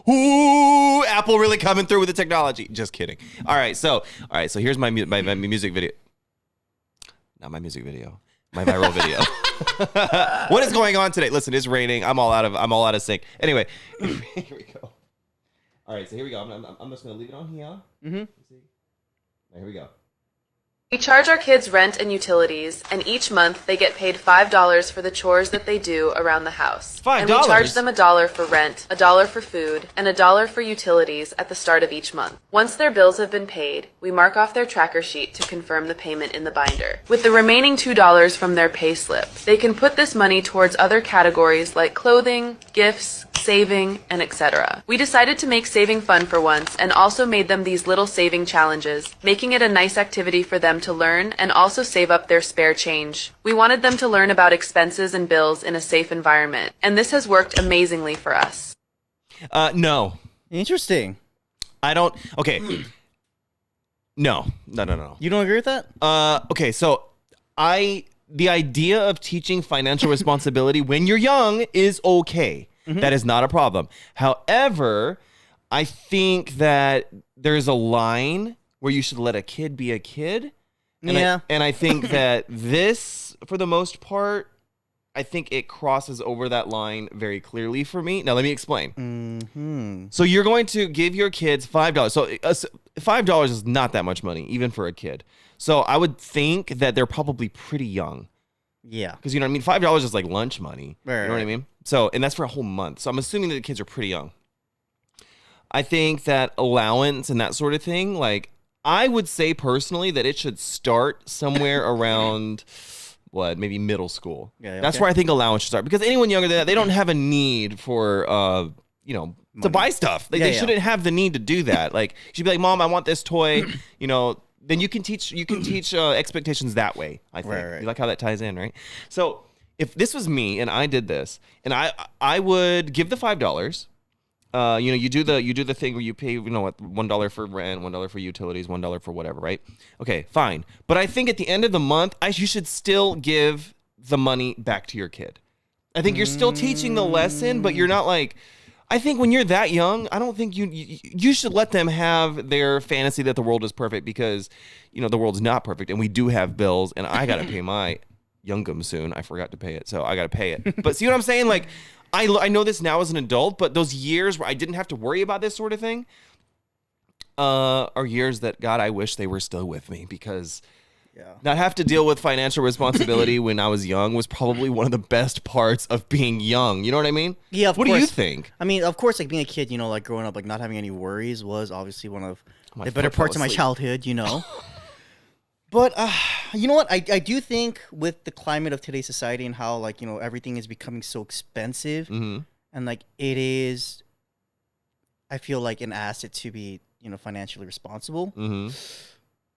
Ooh, Apple really coming through with the technology. Just kidding. All right, so here's my music video. Not my music video. My viral video. What is going on today? Listen, it's raining. I'm all out of sync. Anyway, here we go. All right, so here we go. I'm just gonna leave it on here. Mm-hmm. Right, here we go. We charge our kids rent and utilities, and each month they get paid $5 for the chores that they do around the house. $5? And we charge them $1 for rent, $1 for food, and $1 for utilities at the start of each month. Once their bills have been paid, we mark off their tracker sheet to confirm the payment in the binder. With the remaining $2 from their pay slip, they can put this money towards other categories like clothing, gifts, saving, and etc. We decided to make saving fun for once and also made them these little saving challenges, making it a nice activity for them to learn and also save up their spare change. We wanted them to learn about expenses and bills in a safe environment, and this has worked amazingly for us. No. Interesting. I don't. Okay. No. You don't agree with that? Okay, so the idea of teaching financial responsibility when you're young is okay. Mm-hmm. That is not a problem. However, I think that there's a line where you should let a kid be a kid. And I think that this, for the most part, I think it crosses over that line very clearly for me. Now, let me explain. Mm-hmm. So you're going to give your kids $5. So $5 is not that much money, even for a kid. So I would think that they're probably pretty young. Yeah. Because, you know what I mean? $5 is like lunch money. Right, you know what I mean? So, and that's for a whole month. So I'm assuming that the kids are pretty young. I think that allowance and that sort of thing, like, I would say personally that it should start somewhere around, maybe middle school. Yeah, okay. That's where I think allowance should start. Because anyone younger than that, they don't have a need for, to buy stuff. They shouldn't have the need to do that. Like, you should be like, Mom, I want this toy, then you can teach expectations that way, I think. Right. You like how that ties in, right? So if this was me and I did this, and I would give the $5. You do the thing where you pay, $1 for rent, $1 for utilities, $1 for whatever, right? Okay, fine. But I think at the end of the month, you should still give the money back to your kid. I think you're still teaching the lesson, but you're not like. I think when you're that young, I don't think you should let them have their fantasy that the world is perfect, because, the world's not perfect and we do have bills, and I got to pay my Youngum soon. I forgot to pay it, so I got to pay it. But see what I'm saying? Like, I know this now as an adult, but those years where I didn't have to worry about this sort of thing are years that, God, I wish they were still with me, because not have to deal with financial responsibility when I was young was probably one of the best parts of being young. You know what I mean? Yeah, of course. What do you think? I mean, of course, like being a kid, like growing up, like not having any worries was obviously one of the better parts of my childhood, But you know what? I do think with the climate of today's society and how, like, everything is becoming so expensive, mm-hmm. and like it is, I feel like an asset to be, financially responsible. Mm-hmm.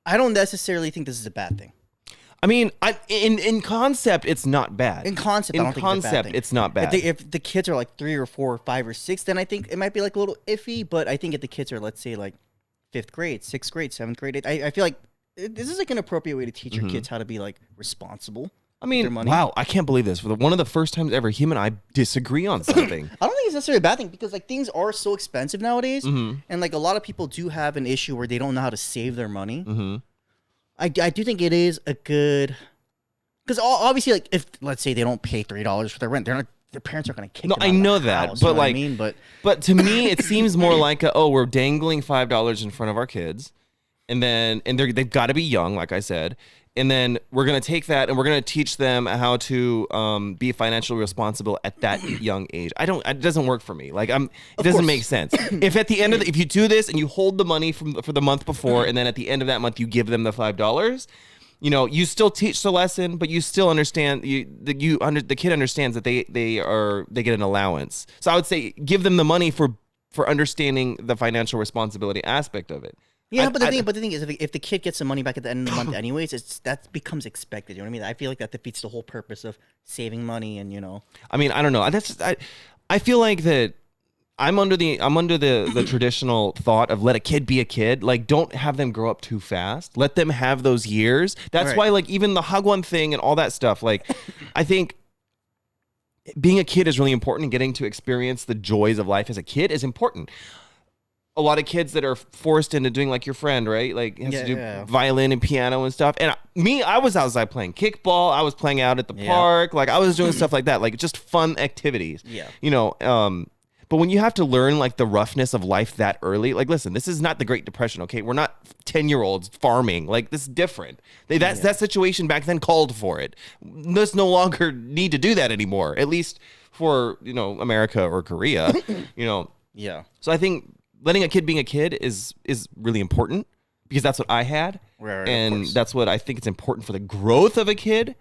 I don't necessarily think this is a bad thing. I mean, in concept, it's not bad. In concept, I don't think it's a bad thing. It's not bad. If the kids are like 3 or 4 or 5 or 6, then I think it might be like a little iffy. But I think if the kids are, let's say, like 5th grade, 6th grade, 7th grade, I feel like this is like an appropriate way to teach your kids how to be like responsible. I mean, wow, I can't believe this. For one of the first times ever, him and I disagree on something. I don't think it's necessarily a bad thing, because like things are so expensive nowadays, mm-hmm. and like a lot of people do have an issue where they don't know how to save their money. Mm-hmm. I do think it is a good, because obviously, like, if let's say they don't pay $3 for their rent, their parents are going to kick them out I know of the that, house, but you know like, what I mean? But to me, it seems more like we're dangling $5 in front of our kids, and they've got to be young, like I said. And then we're going to take that and we're going to teach them how to be financially responsible at that young age. It doesn't work for me. Like, it doesn't make sense. If at the end of if you do this and you hold the money for the month before, and then at the end of that month you give them the $5, you still teach the lesson, but you still understand the kid understands that they get an allowance. So I would say give them the money for for understanding the financial responsibility aspect of it. Yeah, but the thing is, if the kid gets some money back at the end of the month, anyways, that becomes expected. You know what I mean? I feel like that defeats the whole purpose of saving money, and I mean, I don't know. I feel like that. I'm under the traditional thought of let a kid be a kid. Like, don't have them grow up too fast. Let them have those years. That's why, like, even the Hagwon thing and all that stuff. Like, I think being a kid is really important, and getting to experience the joys of life as a kid is important. A lot of kids that are forced into doing like your friend, right? Like has to do violin and piano and stuff. And I was outside playing kickball. I was playing out at the park. Like I was doing stuff like that, like just fun activities. Yeah. But when you have to learn like the roughness of life that early, like listen, this is not the Great Depression, okay? We're not 10-year-olds farming. Like this is different. That situation back then called for it. Let's no longer need to do that anymore. At least for, America or Korea, Yeah. So I think letting a kid being a kid is really important because that's what I had. Right, and that's what I think it's important for the growth of a kid.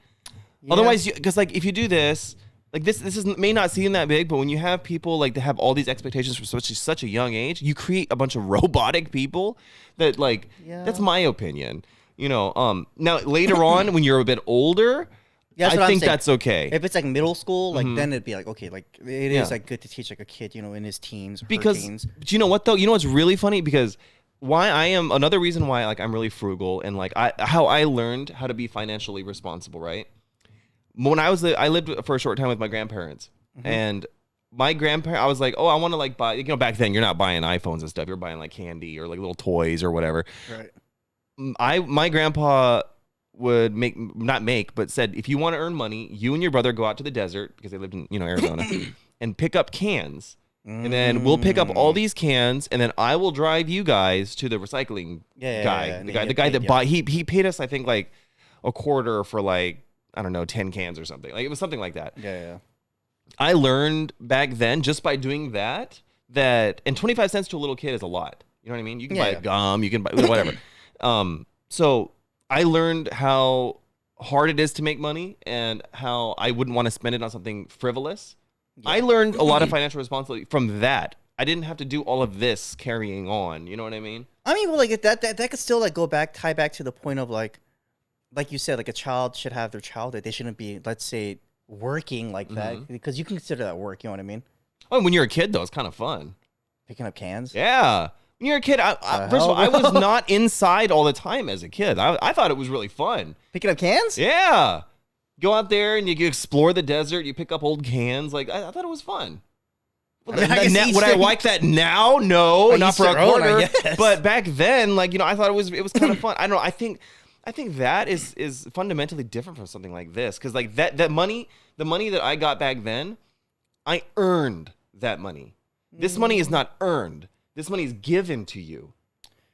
Yeah. Otherwise, because like if you do this, like this may not seem that big, but when you have people like to have all these expectations from such a young age, you create a bunch of robotic people that like, that's my opinion. Now later on when you're a bit older, I think that's okay. If it's like middle school, like then it'd be like, okay, like it is like good to teach like a kid, in his teens or her teens. But you know what though? You know what's really funny? Because another reason why like I'm really frugal and like how I learned how to be financially responsible, right? When I lived for a short time with my grandparents, and my grandparents, I was like, oh, I want to like buy, back then you're not buying iPhones and stuff. You're buying like candy or like little toys or whatever. Right. My grandpa would but said, if you want to earn money, you and your brother go out to the desert because they lived in, Arizona and pick up cans. And then we'll pick up all these cans and then I will drive you guys to the recycling guy. The guy that bought, he paid us, I think like a quarter for like, I don't know, 10 cans or something. Like it was something like that. Yeah. I learned back then just by doing that, and 25 cents to a little kid is a lot. You know what I mean? You can buy gum, you can buy whatever. So I learned how hard it is to make money and how I wouldn't want to spend it on something frivolous. Yeah. I learned a lot of financial responsibility from that. I didn't have to do all of this carrying on. You know what I mean? I mean, well, like that could still like tie back to the point of like you said, like a child should have their childhood. They shouldn't be, let's say, working like that because you can consider that work. You know what I mean? Oh, when you're a kid though, it's kind of fun. Picking up cans. Yeah. When you're a kid, first of all, I was not inside all the time as a kid. I thought it was really fun. Picking up cans? Yeah. Go out there and you explore the desert. You pick up old cans. Like I thought it was fun. Well, would I like that now? No, not for a quarter. But back then, like I thought it was kind of fun. I don't know. I think that is fundamentally different from something like this because like that money, the money that I got back then, I earned that money. This money is not earned. This money is given to you.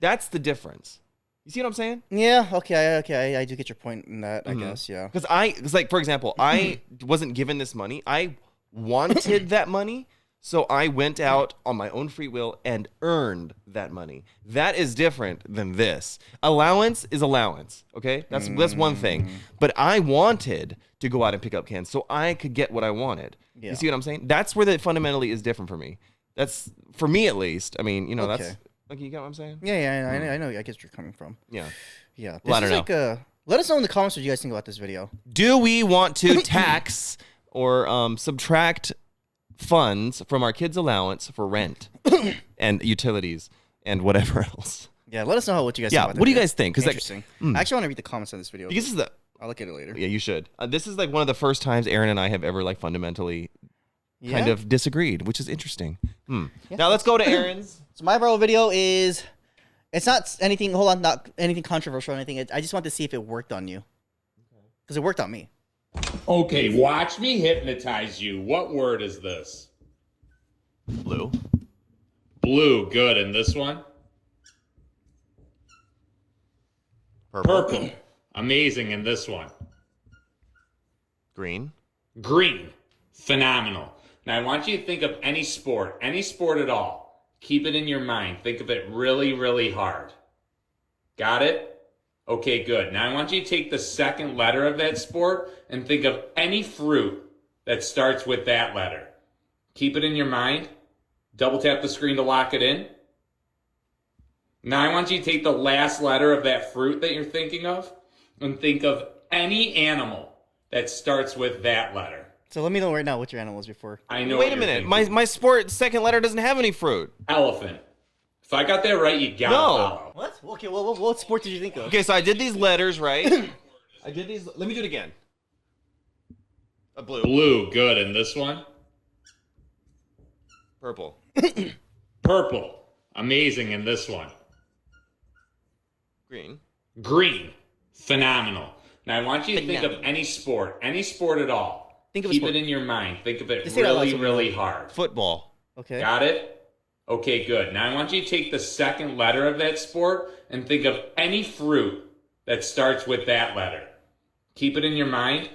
That's the difference. You see what I'm saying? Yeah. Okay. I do get your point in that. I guess. Yeah. Because like for example, I wasn't given this money. I wanted that money, so I went out on my own free will and earned that money. That is different than this. Allowance is allowance. Okay, that's one thing. But I wanted to go out and pick up cans so I could get what I wanted. Yeah. You see what I'm saying? That's where that fundamentally is different for me. That's for me at least. I mean, that's like you get what I'm saying? Yeah. I know. I guess where you're coming from. Yeah. Well, I don't know. Let us know in the comments what you guys think about this video. Do we want to tax or subtract funds from our kids' allowance for rent and utilities and whatever else? Yeah, let us know what you guys think about what do you guys think? Interesting. I actually want to read the comments on this video. Because I'll look at it later. Yeah, you should. This is like one of the first times Aaron and I have ever like fundamentally kind of disagreed, which is interesting. Yeah. Now let's go to Aaron's. So my viral video is, it's not anything, not anything controversial or anything. I just want to see if it worked on you. Because it worked on me. Okay, watch me hypnotize you. What word is this? Blue. Blue, good. And this one? Purple. Amazing. And this one? Green. Green. Phenomenal. Now I want you to think of any sport at all. Keep it in your mind. Think of it really, really hard. Got it? Okay, good. Now I want you to take the second letter of that sport and think of any fruit that starts with that letter. Keep it in your mind. Double tap the screen to lock it in. Now I want you to take the last letter of that fruit that you're thinking of and think of any animal that starts with that letter. So let me know right now what your animal was before. I know. Wait a minute. My sport second letter doesn't have any fruit. Elephant. If I got that right, you gotta follow. What? Okay, well, what sport did you think of? Okay, so I did these letters, right? I did these. Let me do it again. A blue. Blue, good. And this one? Purple. Purple. Amazing. And this one? Green. Green. Phenomenal. Now I want you to think of any sport at all. Think of a Keep sport. it in your mind. Think of it Just say it out loud really, so we really know. hard. Football. Okay. Got it? Okay, good. Now I want you to take the second letter of that sport and think of any fruit that starts with that letter. Keep it in your mind.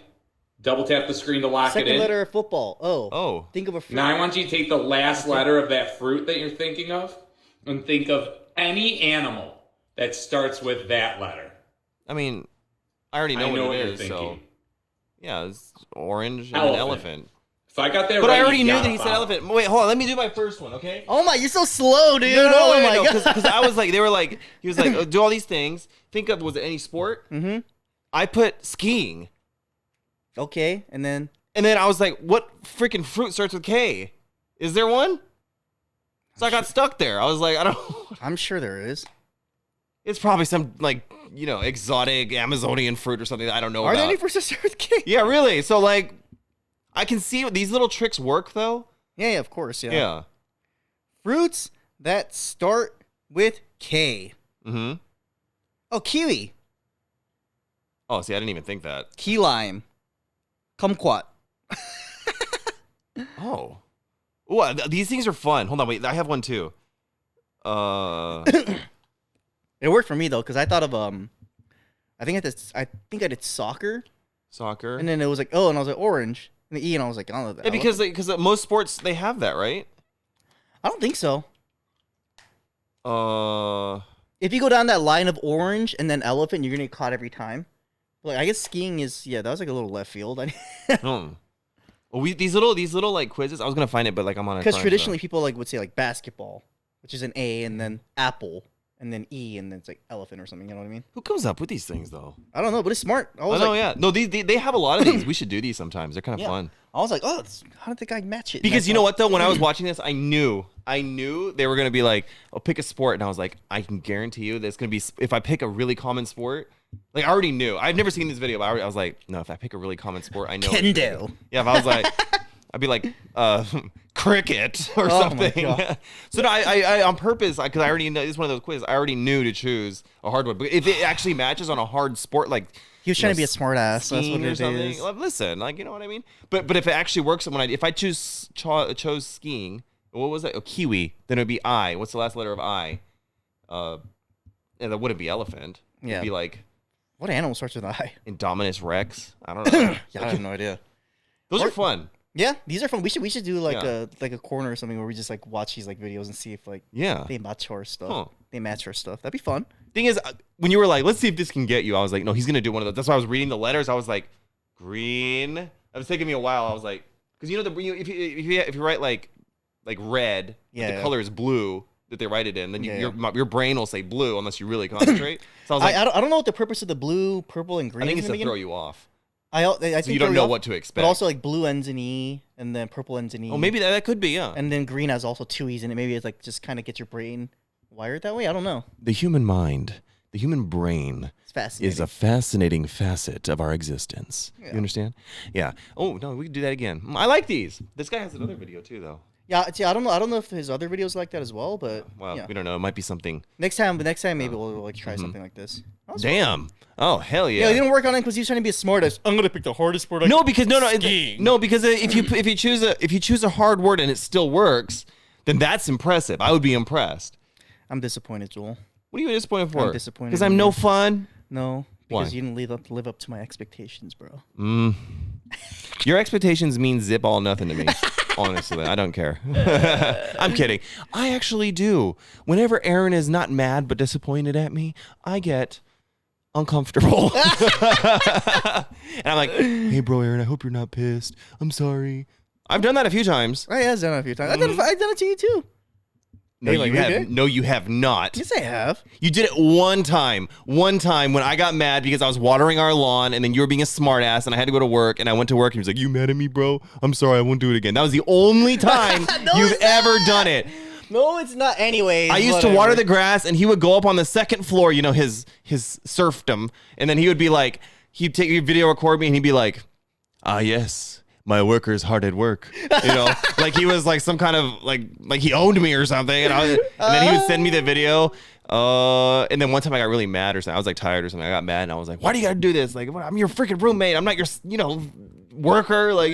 Double tap the screen to lock it Second in. letter of football. Oh. Think of a fruit. Now I want you to take the last letter of that fruit that you're thinking of and think of any animal that starts with that letter. I mean, I already know, I know what it you're is, thinking. so yeah, it's orange and Elephant. an elephant. If I got that But right, I already you knew gotta that he said follow. elephant. Wait, hold on. Let me do my first one, okay? Oh my, you're so slow, dude. No, oh wait, my no, god. because I was like, they were like, he was like, oh, do all these things. Think of, was it any sport? Mm-hmm. I put skiing. Okay, and then And then I was like, what freaking fruit starts with K? Is there one? So I got stuck there. I was like, I don't. I'm sure there is. It's probably some like, exotic Amazonian fruit or something that I don't know Are about. there any fruits that start with K? Yeah, really. So like, I can see these little tricks work though. Yeah, of course, yeah. Yeah. Fruits that start with K. Mm-hmm. Oh, kiwi. Oh, see, I didn't even think that. Key lime. Kumquat. Oh. Ooh, these things are fun. Hold on, wait. I have one too. It worked for me though, because I thought of I think I did soccer, Soccer. and then it was like, and I was like orange, and the E, and I was like, I don't know. Yeah, because most sports they have that, right? I don't think so. Uh, If you go down that line of orange and then elephant, you're gonna get caught every time. Like I guess skiing is that was like a little left field. Well, these little like quizzes. I was gonna find it, but like I'm on. Because traditionally people like would say like basketball, which is an A, and then apple, and then E, and then it's like elephant or something. You know what I mean? Who comes up with these things though? I don't know, but it's smart. I I was know, like, yeah. No, they have a lot of these. We should do these sometimes. They're kind of Yeah. fun. I was like, how did the guy match it? Because you know what though, when I was watching this, I knew they were gonna be like, "Oh, pick a sport," and I was like, I can guarantee you that's gonna be if I pick a really common sport. Like I already knew. I've never seen this video, but I was like, no, if I pick a really common sport, I know. Kendo. Yeah, if I was like, I'd be like, cricket or Oh my something. God. So no, I on purpose, because I already know it's one of those quizzes. I already knew to choose a hard one, but if it actually matches on a hard sport, like He was trying to be a smart ass. That's what skiing or it something. is. Like, listen, like you know what I mean. But if it actually works, if I chose skiing, what was that? Oh, kiwi. Then it'd be I. What's the last letter of I? Yeah, that wouldn't be elephant. Yeah. It'd be like What animal starts with I? Indominus Rex. I don't know. Yeah, I have no idea. Those are fun. Yeah, these are fun. We should do like Yeah. a corner or something where we just like watch these like videos and see if like Yeah. they match our stuff. Huh. They match our stuff. That'd be fun. Thing is, when you were like, let's see if this can get you, I was like, no, he's gonna do one of those. That's why I was reading the letters. I was like, green. It was taking me a while. I was like, because if you write like red, but Yeah, the yeah. color is blue that they write it in, then Yeah, your brain will say blue unless you really concentrate. So I was like, I don't know what the purpose of the blue, purple, and green. I think is it's in to the throw beginning. you off, I think so you don't throw know off, what to expect. But also like blue ends in E, and then purple ends in E. oh, maybe that could be, yeah. And then green has also two E's in it. Maybe it's like just kind of gets your brain wired that way. I don't know. The human mind, the human brain, It's fascinating. is a fascinating facet of our existence. Yeah. You understand? Yeah. Oh no, we can do that again. I like these. This guy has another video too, though. Yeah, see, I don't know. I don't know if his other videos like that as well, but Well, yeah. we don't know. It might be something. Next time maybe we'll like try something like this. That was fun. Damn. Oh hell Yeah, yeah. he didn't work on it because he was trying to be a smartest. I'm gonna pick the hardest sport. No, because no, Skiing. no, because if you choose a hard word and it still works, then that's impressive. I would be impressed. I'm disappointed, Joel. What are you disappointed for? I'm disappointed Because in I'm no you. fun. No, Why? because you didn't live up to my expectations, bro. Your expectations mean zip all nothing to me. Honestly, I don't care. I'm kidding. I actually do. Whenever Aaron is not mad but disappointed at me, I get uncomfortable. And I'm like, hey, bro, Aaron, I hope you're not pissed. I'm sorry. I've done that a few times. I have done it a few times. I've done it to you too. No, Hey, like, you we have. good? No, you have not. Yes, I have. You did it one time. One time when I got mad because I was watering our lawn and then you were being a smartass and I had to go to work and I went to work and he was like, "You mad at me, bro? I'm sorry, I won't do it again." That was the only time you've ever done it. No, it's not. Anyways, I used to water the grass and he would go up on the second floor, you know, his serfdom, and then he would be like, he'd take your video, record me, and he'd be like, "Ah, yes. My worker's hard at work," you know, like he was like some kind of like he owned me or something, and then he would send me the video. And then one time I got really mad or something. I was like tired or something. I got mad and I was like, "Why do you gotta do this? Like, I'm your freaking roommate. I'm not your, worker." Like,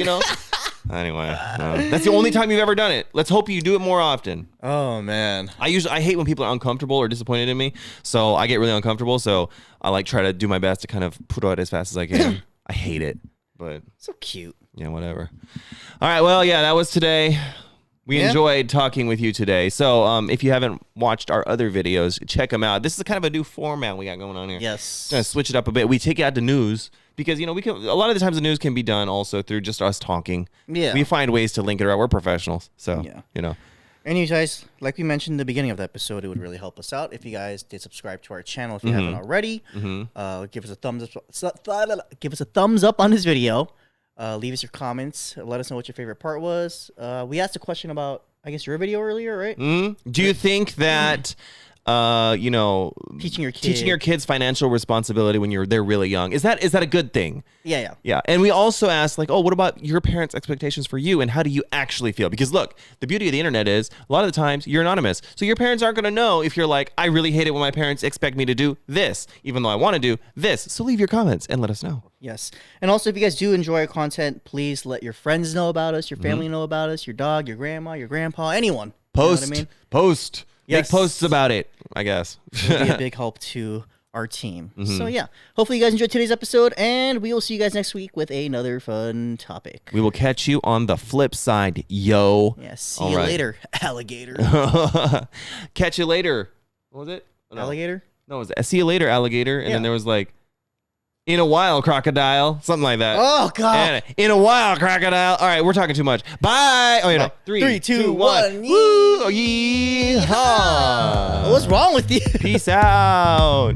Anyway, that's the only time you've ever done it. Let's hope you do it more often. Oh man, I hate when people are uncomfortable or disappointed in me, so I get really uncomfortable. So I like try to do my best to kind of put out as fast as I can. I hate it, but so cute. Yeah, whatever. All right, well, yeah, that was today. We enjoyed talking with you today. So if you haven't watched our other videos, check them out. This is kind of a new format we got going on here. Yes. Gonna switch it up a bit. We take out the news because we can. A lot of the times the news can be done also through just us talking. Yeah. We find ways to link it around. We're professionals, so And you guys, like we mentioned in the beginning of the episode, it would really help us out if you guys did subscribe to our channel if you haven't already. Give us a thumbs up. Give us a thumbs up on this video. Leave us your comments. Let us know what your favorite part was. We asked a question about, I guess, your video earlier, right? Do you think that, teaching your kids financial responsibility when they're really young, is that a good thing? Yeah. And we also asked, like, what about your parents' expectations for you, and how do you actually feel? Because look, the beauty of the internet is a lot of the times you're anonymous, so your parents aren't going to know if you're like, "I really hate it when my parents expect me to do this, even though I want to do this." So leave your comments and let us know. Yes. And also, if you guys do enjoy our content, please let your friends know about us, your family know about us, your dog, your grandma, your grandpa, anyone. Post. You know what I mean? Post. Yes. Make posts about it, I guess. It'll be a big help to our team. So yeah, hopefully you guys enjoyed today's episode, and we will see you guys next week with another fun topic. We will catch you on the flip side, yo. Yeah, see you later, alligator. Catch you later. What was it? No. Alligator? No, it was see you later, alligator. And then there was like, "In a while, crocodile," something like that. Oh god! And, "In a while, crocodile." All right, we're talking too much. Bye. Oh, no. 3, 2, 1. Woo! Yeehaw! What's wrong with you? Peace out.